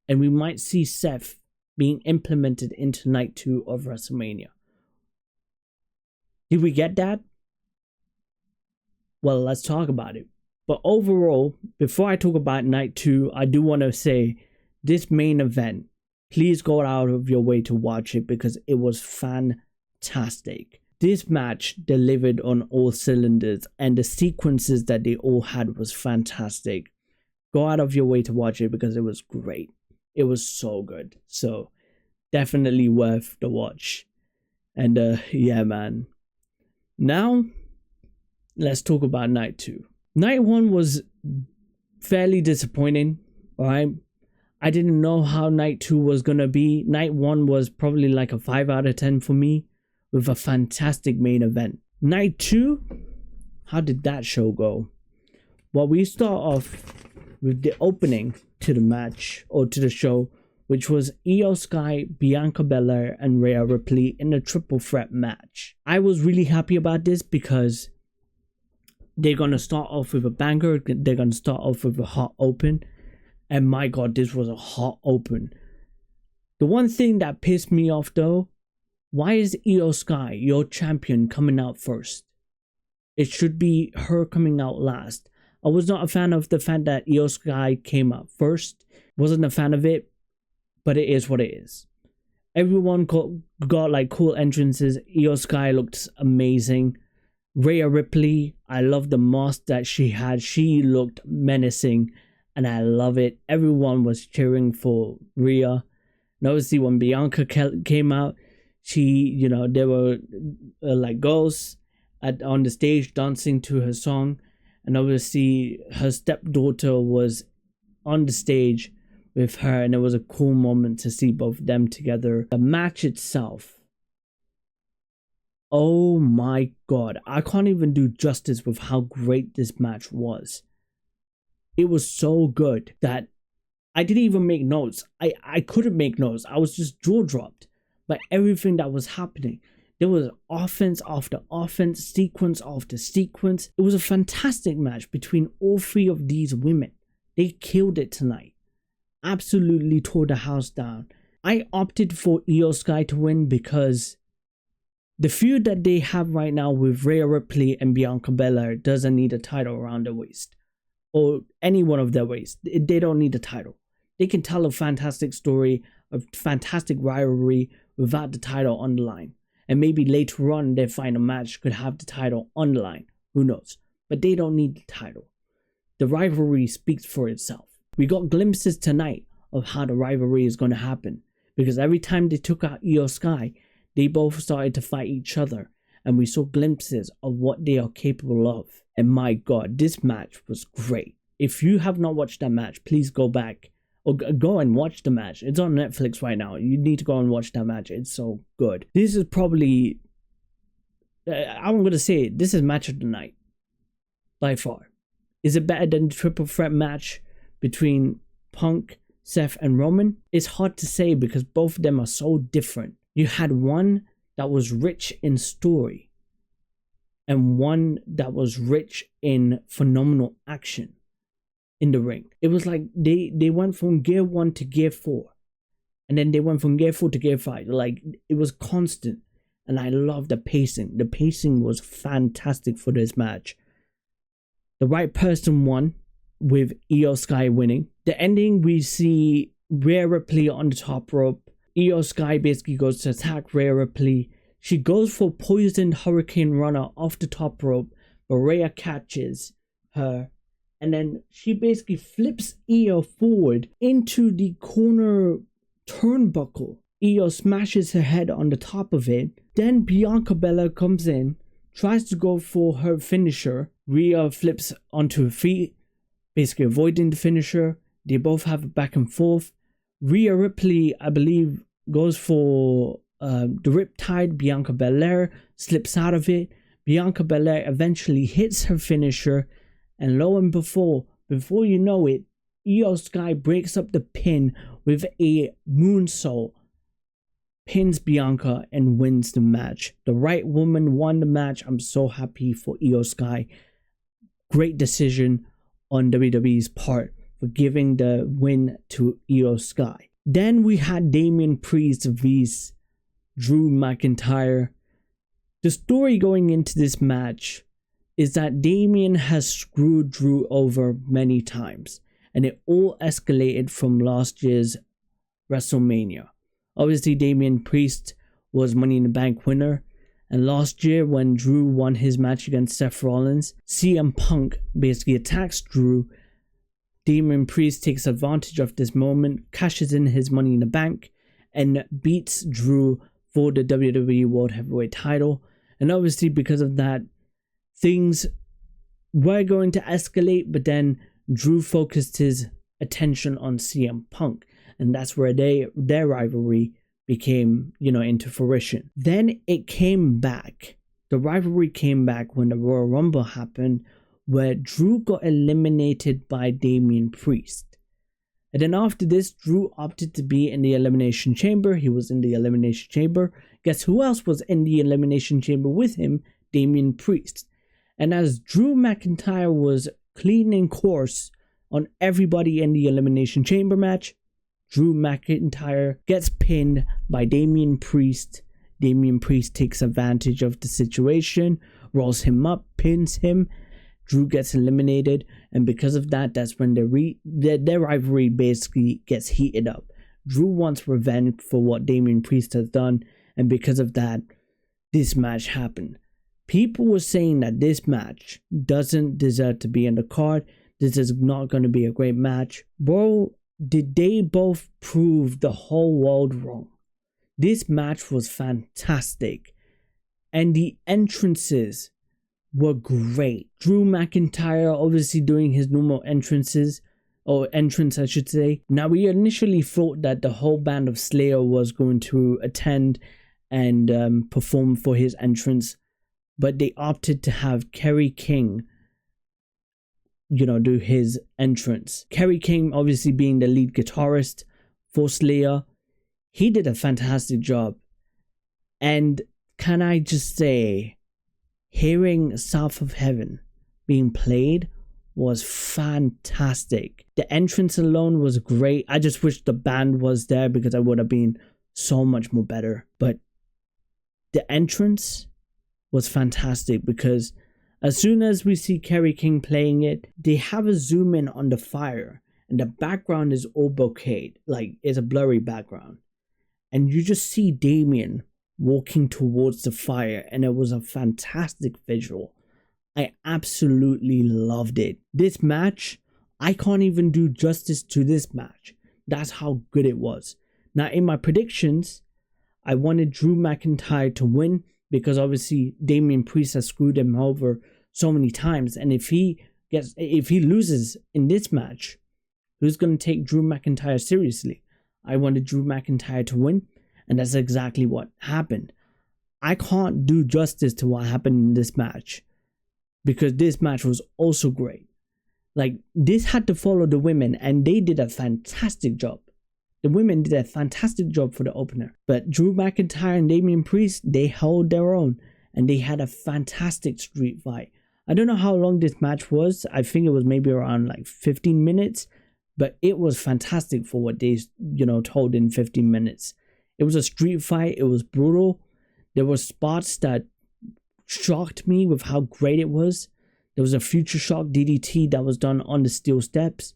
And we might see Seth being implemented into night 2 of WrestleMania. Did we get that? Well, let's talk about it. But overall, before I talk about night 2, I do want to say this main event, please go out of your way to watch it because it was fantastic. This match delivered on all cylinders and the sequences that they all had was fantastic. Go out of your way to watch it because it was great. It was so good. So definitely worth the watch. And yeah, man. Now, let's talk about night 2. Night 1 was fairly disappointing. Alright. I didn't know how night 2 was gonna be. Night 1 was probably like a 5 out of 10 for me. with a fantastic main event. Night 2, how did that show go? Well, we start off with the opening to the match, or to the show, which was Io Sky, Bianca Belair, and Rhea Ripley in a triple threat match. I was really happy about this because they're going to start off with a banger. They're going to start off with a hot open. And my God, this was a hot open. The one thing that pissed me off though, why is Io Sky, your champion, coming out first? It should be her coming out last. I was not a fan of the fact that Io Sky came out first. Wasn't a fan of it, but it is what it is. Everyone got like cool entrances. Io Sky looked amazing. Rhea Ripley, I love the mask that she had. She looked menacing and I love it. Everyone was cheering for Rhea. And obviously when Bianca came out, there were like girls on the stage dancing to her song. And obviously her stepdaughter was on the stage with her, and it was a cool moment to see both of them together. The match itself, oh my God, I can't even do justice with how great this match was. It was so good that I didn't even make notes. I couldn't make notes. I was just jaw dropped by everything that was happening. There was offense after offense, sequence after sequence. It was a fantastic match between all three of these women. They killed it tonight. Absolutely tore the house down. I opted for Io Sky to win because the feud that they have right now with Rhea Ripley and Bianca Belair doesn't need a title around their waist. Or any one of their waist. They don't need a title. They can tell a fantastic story, a fantastic rivalry without the title on the line. And maybe later on their final match could have the title on the line. Who knows? But they don't need the title. The rivalry speaks for itself. We got glimpses tonight of how the rivalry is going to happen. Because every time they took out Io Sky, they both started to fight each other. And we saw glimpses of what they are capable of. And my God, this match was great. If you have not watched that match, please go back. Or go and watch the match. It's on Netflix right now. You need to go and watch that match. It's so good. This is probably, I'm going to say it, this is match of the night. By far. Is it better than the triple threat match between Punk, Seth, and Roman? It's hard to say because both of them are so different. You had one that was rich in story and one that was rich in phenomenal action in the ring. It was like they went from gear 1 to gear 4, and then they went from gear 4 to gear 5. Like, it was constant, and I love the pacing. The pacing was fantastic for this match. The right person won, with Io Sky winning. The ending, we see Rhea Ripley on the top rope. Io Sky basically goes to attack Rhea Ripley. She goes for poisoned Hurricane Runner off the top rope, but Rhea catches her. And then she basically flips Io forward into the corner turnbuckle. Io smashes her head on the top of it. Then Bianca Belair comes in, tries to go for her finisher. Rhea flips onto her feet, basically avoiding the finisher. They both have a back and forth. Rhea Ripley, I believe, goes for the Riptide. Bianca Belair slips out of it. Bianca Belair eventually hits her finisher. And lo and before you know it, Io Sky breaks up the pin with a moonsault, pins Bianca, and wins the match. The right woman won the match. I'm so happy for Io Sky. Great decision on WWE's part for giving the win to Io Sky. Then we had Damian Priest vs Drew McIntyre. The story going into this match is that Damian has screwed Drew over many times, and it all escalated from last year's WrestleMania. Obviously, Damian Priest was Money in the Bank winner, and last year when Drew won his match against Seth Rollins, CM Punk basically attacks Drew. Damian Priest takes advantage of this moment, cashes in his Money in the Bank, and beats Drew for the WWE World Heavyweight title. And obviously, because of that, things were going to escalate, but then Drew focused his attention on CM Punk, and that's where their rivalry became, into fruition. Then it came back. The rivalry came back when the Royal Rumble happened, where Drew got eliminated by Damian Priest. And then after this, Drew opted to be in the Elimination Chamber. He was in the Elimination Chamber. Guess who else was in the Elimination Chamber with him? Damian Priest. And as Drew McIntyre was cleaning course on everybody in the Elimination Chamber match, Drew McIntyre gets pinned by Damian Priest. Damian Priest takes advantage of the situation, rolls him up, pins him. Drew gets eliminated, and because of that, that's when their rivalry basically gets heated up. Drew wants revenge for what Damian Priest has done, and because of that, this match happened. People were saying that this match doesn't deserve to be on the card. This is not going to be a great match. Bro, did they both prove the whole world wrong? This match was fantastic, and the entrances were great. Drew McIntyre obviously doing his normal entrance, I should say. Now, we initially thought that the whole band of Slayer was going to attend and perform for his entrance, but they opted to have Kerry King, do his entrance. Kerry King obviously being the lead guitarist for Slayer. He did a fantastic job. And can I just say, hearing South of Heaven being played was fantastic. The entrance alone was great. I just wish the band was there because I would have been so much more better. But the entrance was fantastic because as soon as we see Kerry King playing it, they have a zoom in on the fire and the background is all bokeh, like it's a blurry background. And you just see Damian walking towards the fire, and it was a fantastic visual. I absolutely loved it. This match, I can't even do justice to this match. That's how good it was. Now, in my predictions, I wanted Drew McIntyre to win because obviously Damian Priest has screwed him over so many times, and if he loses in this match, who's going to take Drew McIntyre seriously? I wanted Drew McIntyre to win, and that's exactly what happened. I can't do justice to what happened in this match because this match was also great. Like, this had to follow the women, and they did a fantastic job. The women did a fantastic job for the opener. But Drew McIntyre and Damian Priest, they held their own, and they had a fantastic street fight. I don't know how long this match was. I think it was maybe around like 15 minutes, but it was fantastic for what they, told in 15 minutes. It was a street fight. It was brutal. There were spots that shocked me with how great it was. There was a Future Shock DDT that was done on the steel steps.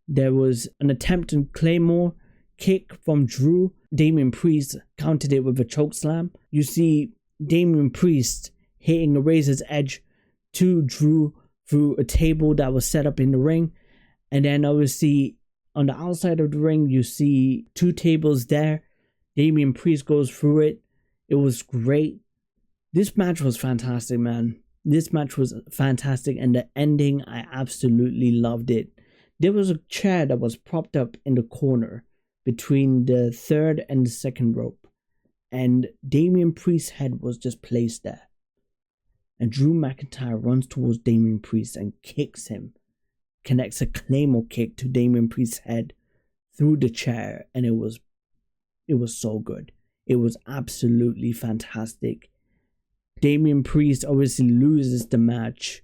There was an attempt to Claymore kick from Drew. Damian Priest countered it with a choke slam. You see Damian Priest hitting a razor's edge to Drew through a table that was set up in the ring. And then obviously on the outside of the ring, you see two tables there. Damian Priest goes through it. It was great. This match was fantastic, man. This match was fantastic, and the ending, I absolutely loved it. There was a chair that was propped up in the corner between the third and the second rope, and Damian Priest's head was just placed there. And Drew McIntyre runs towards Damian Priest and kicks him, connects a Claymore kick to Damian Priest's head through the chair, and it was so good. It was absolutely fantastic. Damian Priest obviously loses the match.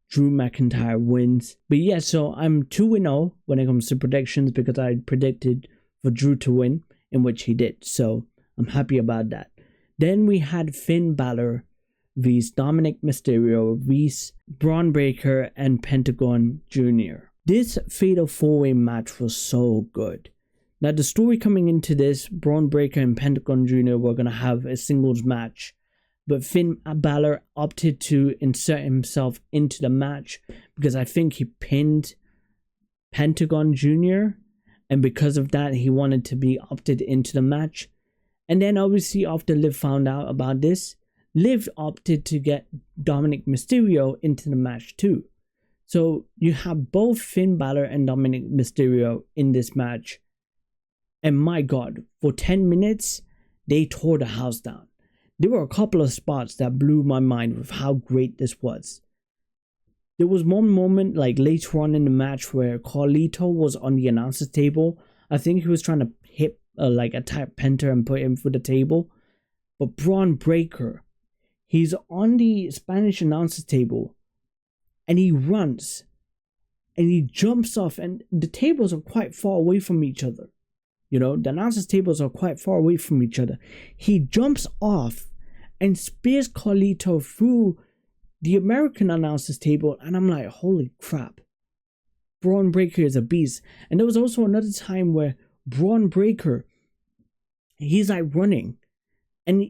Drew McIntyre wins. But yeah, so I'm 2-0 when it comes to predictions because I predicted for Drew to win, in which he did. So I'm happy about that. Then we had Finn Balor vs Dominic Mysterio vs Braun Breaker and Pentagon Jr. This fatal 4-way match was so good. Now, the story coming into this, Braun Breaker and Pentagon Jr. were going to have a singles match, but Finn Balor opted to insert himself into the match because I think he pinned Pentagon Jr. And because of that, he wanted to be opted into the match. And then obviously after Liv found out about this, Liv opted to get Dominic Mysterio into the match too. So you have both Finn Balor and Dominic Mysterio in this match. And my God, for 10 minutes, they tore the house down. There were a couple of spots that blew my mind with how great this was. There was one moment like later on in the match where Carlito was on the announcer's table. I think he was trying to hit attack Penta and put him through the table. But Braun Breaker, he's on the Spanish announcer's table and he runs and he jumps off, and the tables are quite far away from each other. You know, the announcer's tables are quite far away from each other. He jumps off and spears Carlito through the American announcer's table, and I'm like, holy crap. Braun Breaker is a beast. And there was also another time where Braun Breaker, he's like running, and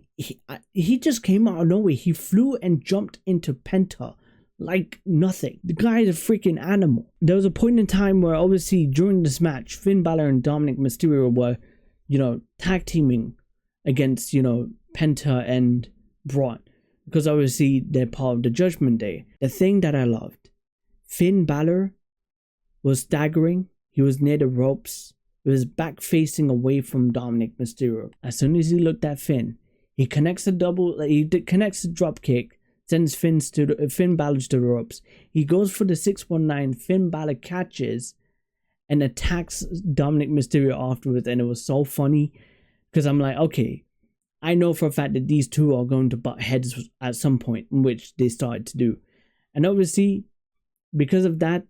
he just came out of nowhere. He flew and jumped into Penta like nothing. The guy is a freaking animal. There was a point in time where obviously during this match, Finn Balor and Dominic Mysterio were, you know, tag teaming against, you know, Penta and Braun, because obviously they're part of the Judgment Day. The thing that I loved, Finn Balor was staggering. He was near the ropes. He was back facing away from Dominic Mysterio. As soon as he looked at Finn, he connects connects the drop kick, sends Finn Balor to the ropes. He goes for the 619. Finn Balor catches and attacks Dominic Mysterio afterwards, and it was so funny because I'm like, okay, I know for a fact that these two are going to butt heads at some point, which they started to do. And obviously, because of that,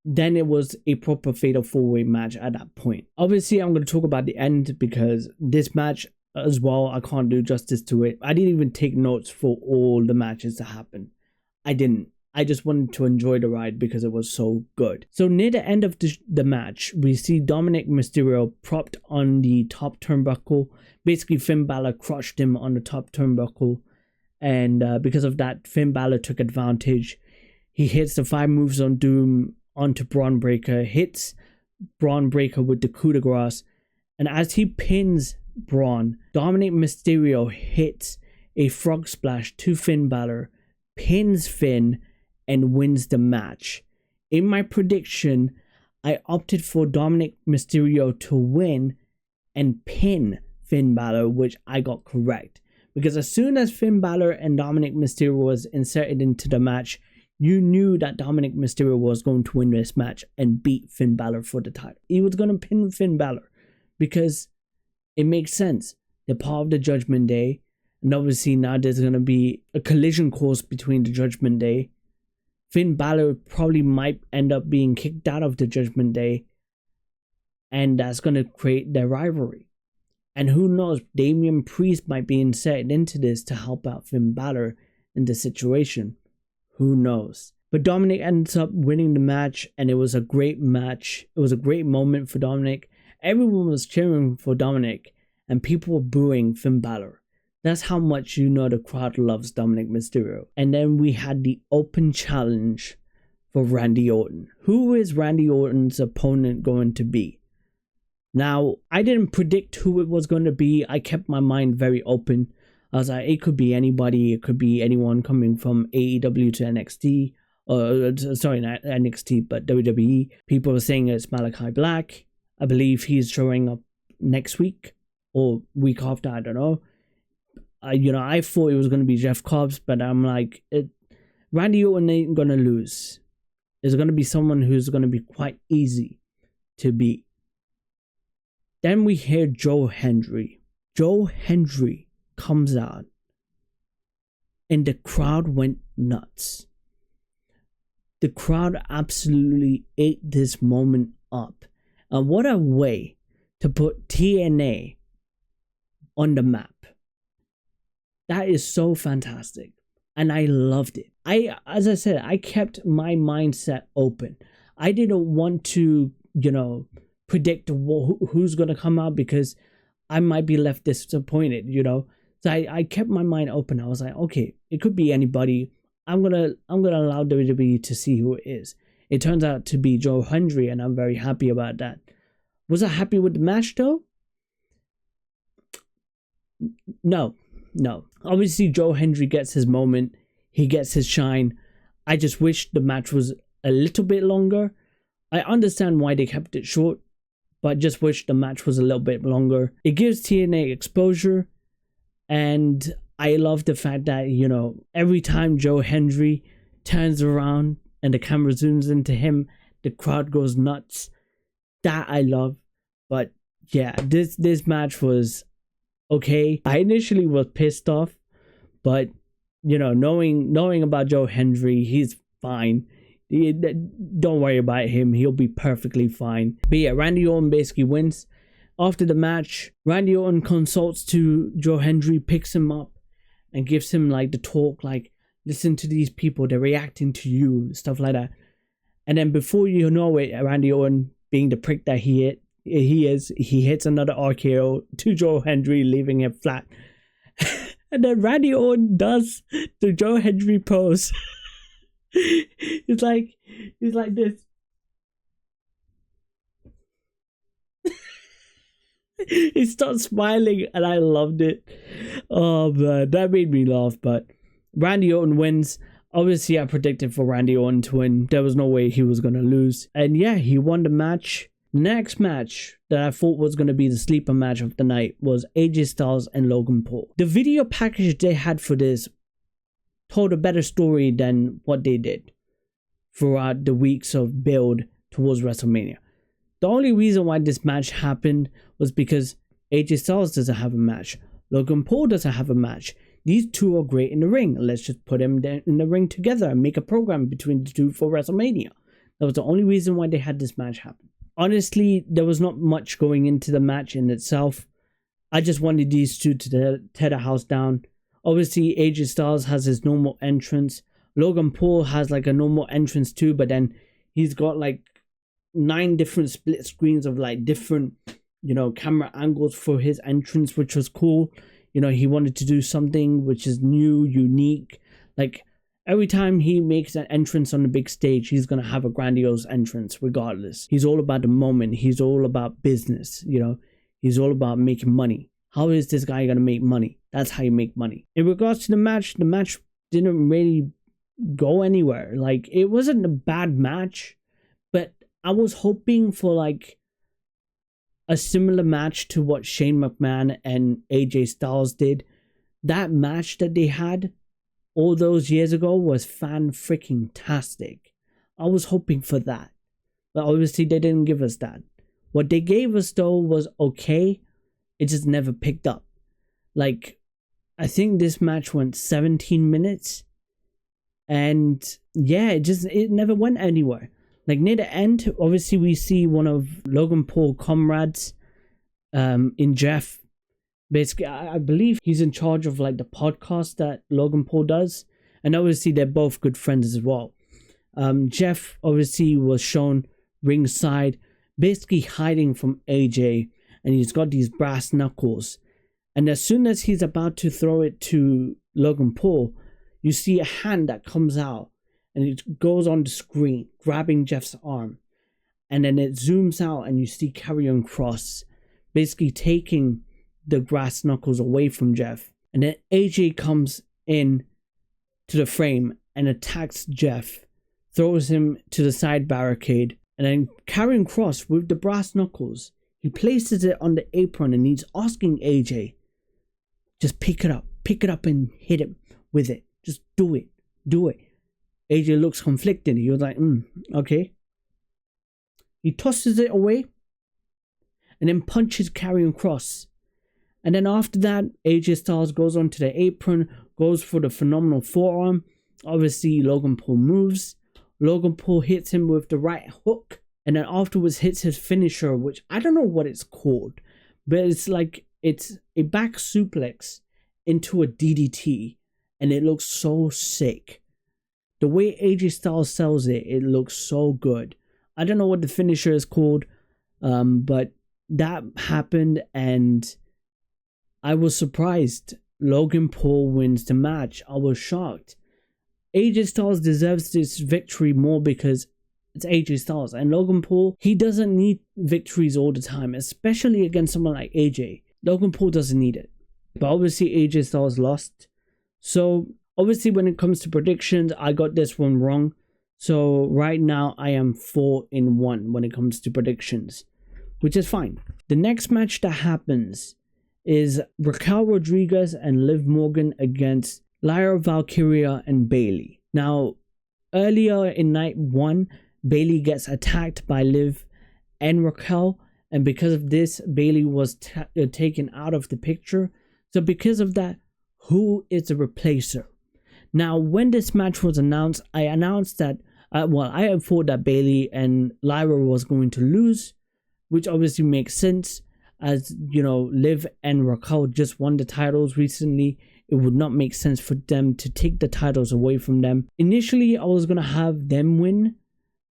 then it was a proper fatal four-way match at that point. Obviously, I'm going to talk about the end because this match as well, I can't do justice to it. I didn't even take notes for all the matches that happened. I didn't. I just wanted to enjoy the ride because it was so good. So near the end of the match, we see Dominic Mysterio propped on the top turnbuckle. Basically, Finn Balor crushed him on the top turnbuckle. And because of that, Finn Balor took advantage. He hits the 5 moves on Doom onto Braun Breaker. Hits Braun Breaker with the coup de grace. And as he pins Braun, Dominic Mysterio hits a frog splash to Finn Balor, pins Finn, and wins the match. In my prediction, I opted for Dominic Mysterio to win and pin Finn Balor, which I got correct. Because as soon as Finn Balor and Dominic Mysterio was inserted into the match, you knew that Dominic Mysterio was going to win this match and beat Finn Balor for the title. He was going to pin Finn Balor because it makes sense. They're part of the Judgment Day. And obviously now there's going to be a collision course between the Judgment Day. Finn Balor probably might end up being kicked out of the Judgment Day. And that's going to create their rivalry. And who knows, Damian Priest might be inserted into this to help out Finn Balor in the situation. Who knows? But Dominic ends up winning the match, and it was a great match. It was a great moment for Dominic. Everyone was cheering for Dominic, and people were booing Finn Balor. That's how much you know the crowd loves Dominic Mysterio. And then we had the open challenge for Randy Orton. Who is Randy Orton's opponent going to be? Now, I didn't predict who it was going to be. I kept my mind very open. I was like, it could be anybody. It could be anyone coming from AEW to NXT. Sorry, not NXT, but WWE. People were saying it's Malachi Black. I believe he's showing up next week or week after. I don't know. I thought it was going to be Jeff Cobbs, but I'm like, Randy Orton ain't going to lose. There's going to be someone who's going to be quite easy to beat. Then we hear Joe Hendry. Joe Hendry comes out and the crowd went nuts. The crowd absolutely ate this moment up. And what a way to put TNA on the map. That is so fantastic. And I loved it. As I said, I kept my mindset open. I didn't want to, predict who's going to come out because I might be left disappointed, So I kept my mind open. I was like, okay, it could be anybody. I'm gonna allow WWE to see who it is. It turns out to be Joe Hendry, and I'm very happy about that. Was I happy with the match though? No. Obviously, Joe Hendry gets his moment. He gets his shine. I just wish the match was a little bit longer. I understand why they kept it short, but just wish the match was a little bit longer. It gives TNA exposure, and I love the fact that, you know, every time Joe Hendry turns around and the camera zooms into him, the crowd goes nuts. That I love. But yeah, this match was okay. I initially was pissed off, but you know, knowing about Joe Hendry, he's fine. Don't worry about him. He'll be perfectly fine. But yeah, Randy Orton basically wins. After the match, Randy Orton consults to Joe Hendry, picks him up, and gives him like the talk, like, listen to these people, they're reacting to you, stuff like that. And then before you know it, Randy Orton, being the prick that he hits another RKO to Joe Hendry, leaving him flat. And then Randy Orton does the Joe Hendry pose. He's like this. He starts smiling, and I loved it. Oh man, that made me laugh. But Randy Orton wins. Obviously, I predicted for Randy Orton to win. There was no way he was gonna lose. And yeah, he won the match. Next match that I thought was going to be the sleeper match of the night was AJ Styles and Logan Paul. The video package they had for this told a better story than what they did throughout the weeks of build towards WrestleMania. The only reason why this match happened was because AJ Styles doesn't have a match. Logan Paul doesn't have a match. These two are great in the ring. Let's just put them in the ring together and make a program between the two for WrestleMania. That was the only reason why they had this match happen. Honestly, there was not much going into the match in itself. I just wanted these two to tear the house down. Obviously, AJ Styles has his normal entrance. Logan Paul has like a normal entrance too, but then he's got like 9 different split screens of like different, you know, camera angles for his entrance, which was cool. You know, he wanted to do something which is new, unique. Like, every time he makes an entrance on the big stage, he's going to have a grandiose entrance regardless. He's all about the moment. He's all about business, you know. He's all about making money. How is this guy going to make money? That's how you make money. In regards to the match didn't really go anywhere. Like, it wasn't a bad match, but I was hoping for like a similar match to what Shane McMahon and AJ Styles did. That match that they had all those years ago was fan-freaking-tastic. I was hoping for that. But obviously they didn't give us that. What they gave us though was okay. It just never picked up. Like, I think this match went 17 minutes. And yeah, it never went anywhere. Like, near the end, obviously we see one of Logan Paul's comrades in Jeff. Basically, I believe he's in charge of like the podcast that Logan Paul does. And obviously they're both good friends as well. Jeff obviously was shown ringside, basically hiding from AJ. And he's got these brass knuckles. And as soon as he's about to throw it to Logan Paul, you see a hand that comes out. And it goes on the screen, grabbing Jeff's arm. And then it zooms out and you see Karrion Kross basically taking the brass knuckles away from Jeff. And then AJ comes in to the frame and attacks Jeff, throws him to the side barricade, and then Karrion Kross with the brass knuckles, he places it on the apron and he's asking AJ, just pick it up and hit him with it. Just do it. AJ looks conflicted. He was like, okay. He tosses it away and then punches Karrion Kross. And then after that, AJ Styles goes onto the apron, goes for the phenomenal forearm. Obviously, Logan Paul moves. Logan Paul hits him with the right hook. And then afterwards hits his finisher, which I don't know what it's called. But it's like, it's a back suplex into a DDT. And it looks so sick. The way AJ Styles sells it, it looks so good. I don't know what the finisher is called. But that happened and I was surprised. Logan Paul wins the match. I was shocked. AJ Styles deserves this victory more because it's AJ Styles. And Logan Paul, he doesn't need victories all the time, especially against someone like AJ. Logan Paul doesn't need it. But obviously AJ Styles lost. So obviously when it comes to predictions, I got this one wrong. So right now I am 4-1 when it comes to predictions. which is fine. The next match that happens is Raquel Rodriguez and Liv Morgan against Lyra Valkyria and Bayley. Now, earlier in night 1, Bayley gets attacked by Liv and Raquel, and because of this, Bayley was taken out of the picture. So because of that, who is the replacer? Now, when this match was announced, I announced that, I thought that Bayley and Lyra was going to lose, which obviously makes sense, as, you know, Liv and Raquel just won the titles recently. It would not make sense for them to take the titles away from them. Initially, I was going to have them win,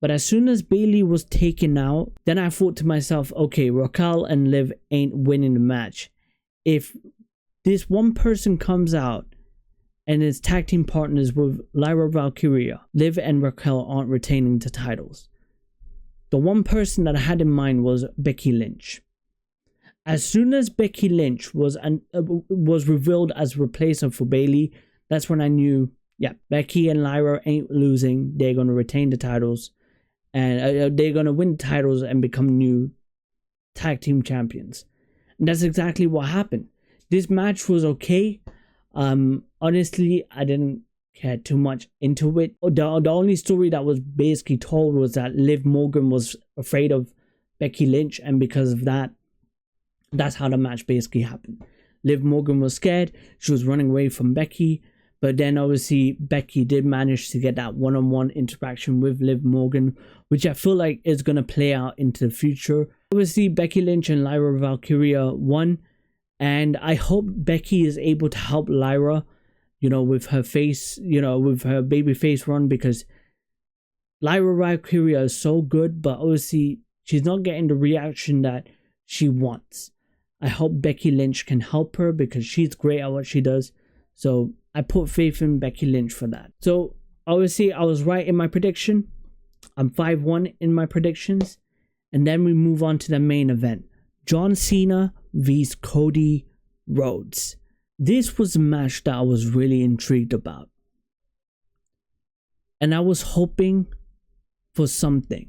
but as soon as Bayley was taken out, then I thought to myself, okay, Raquel and Liv ain't winning the match. If this one person comes out and is tag team partners with Lyra Valkyria, Liv and Raquel aren't retaining the titles. The one person that I had in mind was Becky Lynch. As soon as Becky Lynch was revealed as replacement for Bayley, that's when I knew, yeah, Becky and Lyra ain't losing. They're going to retain the titles, and they're going to win the titles and become new tag team champions. And that's exactly what happened. This match was okay. Honestly, I didn't care too much into it. The only story that was basically told was that Liv Morgan was afraid of Becky Lynch, and because of that, that's how the match basically happened. Liv Morgan was scared. She was running away from Becky. But then obviously Becky did manage to get that one-on-one interaction with Liv Morgan, which I feel like is going to play out into the future. Obviously Becky Lynch and Lyra Valkyria won. And I hope Becky is able to help Lyra, you know, with her face, you know, with her baby face run, because Lyra Valkyria is so good, but obviously she's not getting the reaction that she wants. I hope Becky Lynch can help her because she's great at what she does. So I put faith in Becky Lynch for that. So obviously I was right in my prediction. I'm 5-1 in my predictions. And then we move on to the main event. John Cena vs Cody Rhodes. This was a match that I was really intrigued about. And I was hoping for something.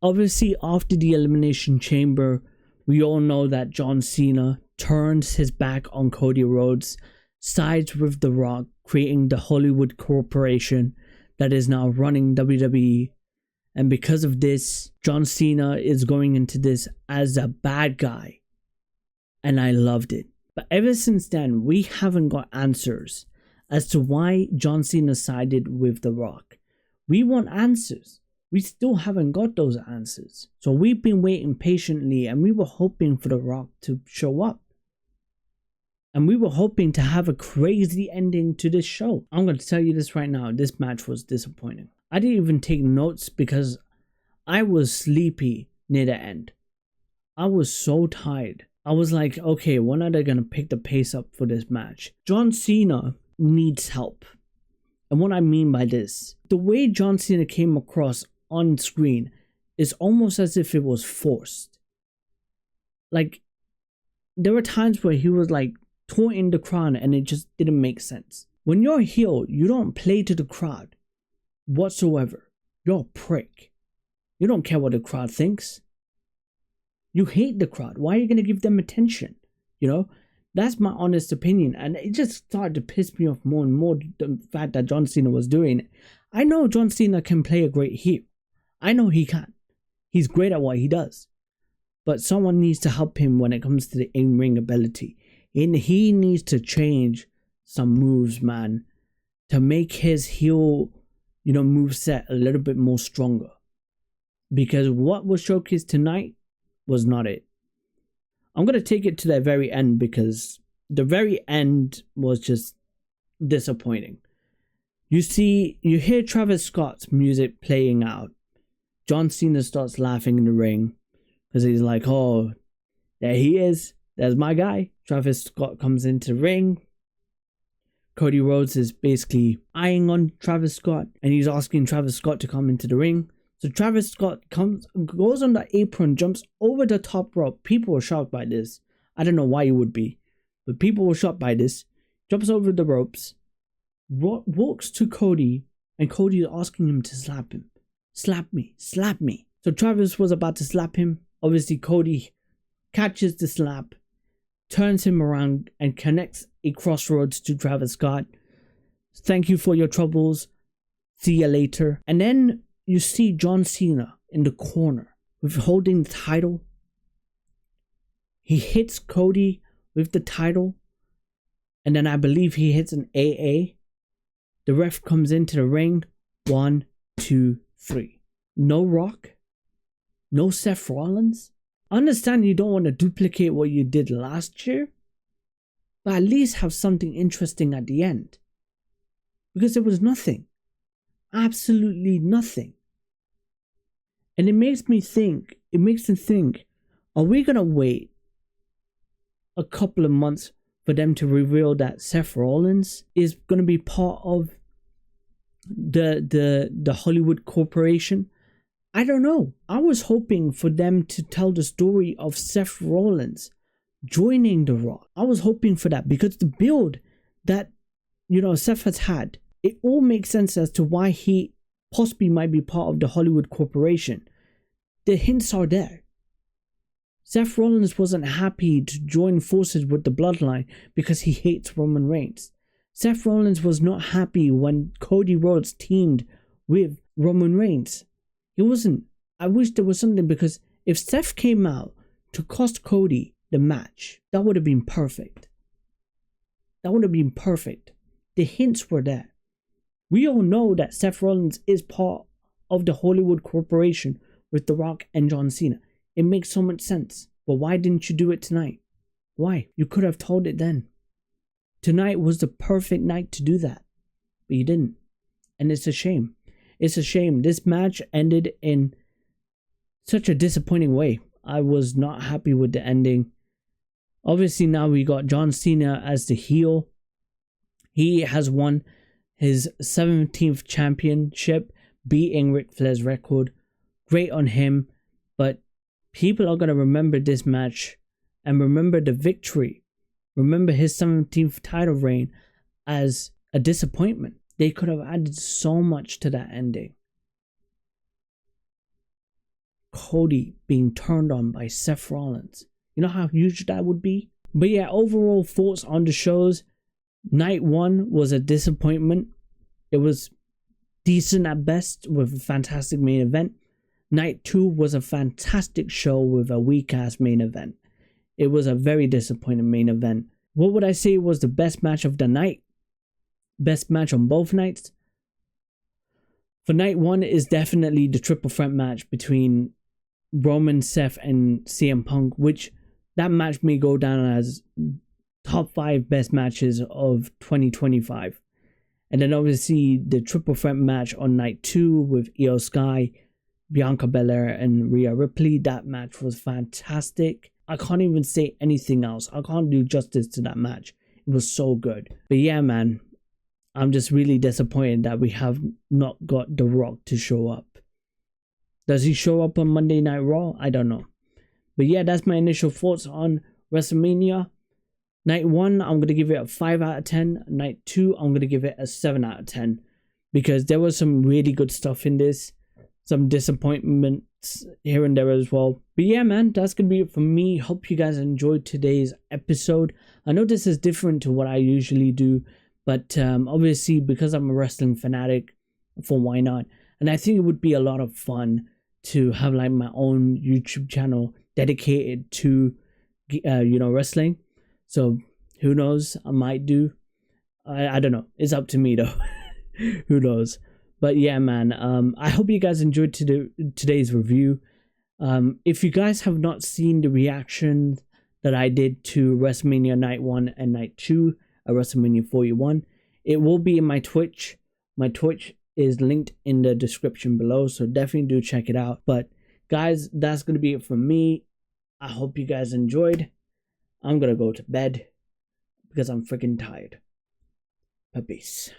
Obviously after the Elimination Chamber, we all know that John Cena turns his back on Cody Rhodes, sides with The Rock, creating the Hollywood Corporation that is now running WWE. And because of this, John Cena is going into this as a bad guy. And I loved it. But ever since then, we haven't got answers as to why John Cena sided with The Rock. We want answers. We still haven't got those answers. So we've been waiting patiently, and we were hoping for The Rock to show up. And we were hoping to have a crazy ending to this show. I'm going to tell you this right now. This match was disappointing. I didn't even take notes because I was sleepy near the end. I was so tired. I was like, okay, when are they going to pick the pace up for this match? John Cena needs help. And what I mean by this, the way John Cena came across on screen is almost as if it was forced. Like, there were times where he was like taunting the crowd and it just didn't make sense. When you're a heel, you don't play to the crowd whatsoever. You're a prick. You don't care what the crowd thinks. You hate the crowd. Why are you going to give them attention? You know, that's my honest opinion. And it just started to piss me off more and more, the fact that John Cena was doing it. I know John Cena can play a great heel. I know he can. He's great at what he does. But someone needs to help him when it comes to the in-ring ability. And he needs to change some moves, man, to make his heel, moveset a little bit more stronger. Because what was showcased tonight was not it. I'm going to take it to the very end because the very end was just disappointing. You hear Travis Scott's music playing out. John Cena starts laughing in the ring because he's like, oh, there he is. There's my guy. Travis Scott comes into the ring. Cody Rhodes is basically eyeing on Travis Scott and he's asking Travis Scott to come into the ring. So Travis Scott goes on the apron, jumps over the top rope. People were shocked by this. I don't know why you would be, but people were shocked by this. Jumps over the ropes, walks to Cody, and Cody is asking him to slap him. Slap me, slap me. So Travis was about to slap him. Obviously, Cody catches the slap, turns him around, and connects a crossroads to Travis Scott. Thank you for your troubles. See you later. And then you see John Cena in the corner with holding the title. He hits Cody with the title. And then I believe he hits an AA. The ref comes into the ring. 1, 2, 3. No Rock. No Seth Rollins. I understand you don't want to duplicate what you did last year, but at least have something interesting at the end. Because there was nothing. Absolutely nothing. And it makes me think, are we going to wait a couple of months for them to reveal that Seth Rollins is going to be part of the Hollywood Corporation? I don't know. I was hoping for them to tell the story of Seth Rollins joining The Rock. I was hoping for that because the build that, Seth has had, it all makes sense as to why he possibly might be part of the Hollywood Corporation. The hints are there. Seth Rollins wasn't happy to join forces with the Bloodline because he hates Roman Reigns. Seth Rollins was not happy when Cody Rhodes teamed with Roman Reigns. He wasn't. I wish there was something, because if Seth came out to cost Cody the match, that would have been perfect. The hints were there. We all know that Seth Rollins is part of the Hollywood Corporation with The Rock and John Cena. It makes so much sense. But why didn't you do it tonight? Why? You could have told it then. Tonight was the perfect night to do that. But you didn't. And it's a shame. It's a shame. This match ended in such a disappointing way. I was not happy with the ending. Obviously now we got John Cena as the heel. He has won his 17th championship, beating Ric Flair's record. Great on him. But people are going to remember this match and remember the victory. Remember his 17th title reign as a disappointment. They could have added so much to that ending. Cody being turned on by Seth Rollins. You know how huge that would be? But yeah, overall thoughts on the shows. Night 1 was a disappointment. It was decent at best with a fantastic main event. Night 2 was a fantastic show with a weak-ass main event. It was a very disappointing main event. What would I say was the best match of the night? Best match on both nights? For night 1 is definitely the triple threat match between Roman, Seth, and CM Punk, which that match may go down as top 5 best matches of 2025. And then obviously the triple threat match on night 2 with Io Sky, Bianca Belair, and Rhea Ripley. That match was fantastic. I can't even say anything else. I can't do justice to that match. It was so good. But yeah, man, I'm just really disappointed that we have not got The Rock to show up. Does he show up on Monday Night Raw? I don't know. But yeah, that's my initial thoughts on WrestleMania. Night 1, I'm going to give it a 5 out of 10. Night 2, I'm going to give it a 7 out of 10. Because there was some really good stuff in this. Some disappointments here and there as well. But yeah, man, that's going to be it for me. Hope you guys enjoyed today's episode. I know this is different to what I usually do. But obviously, because I'm a wrestling fanatic, for why not? And I think it would be a lot of fun to have like my own YouTube channel dedicated to, wrestling. So who knows? I might do. I don't know. It's up to me though. Who knows? But yeah, man. I hope you guys enjoyed today's review. If you guys have not seen the reaction that I did to WrestleMania Night 1 and Night 2 at WrestleMania 41, it will be in my Twitch. My Twitch is linked in the description below, so definitely do check it out. But guys, that's going to be it from me. I hope you guys enjoyed. I'm going to go to bed because I'm freaking tired. Peace.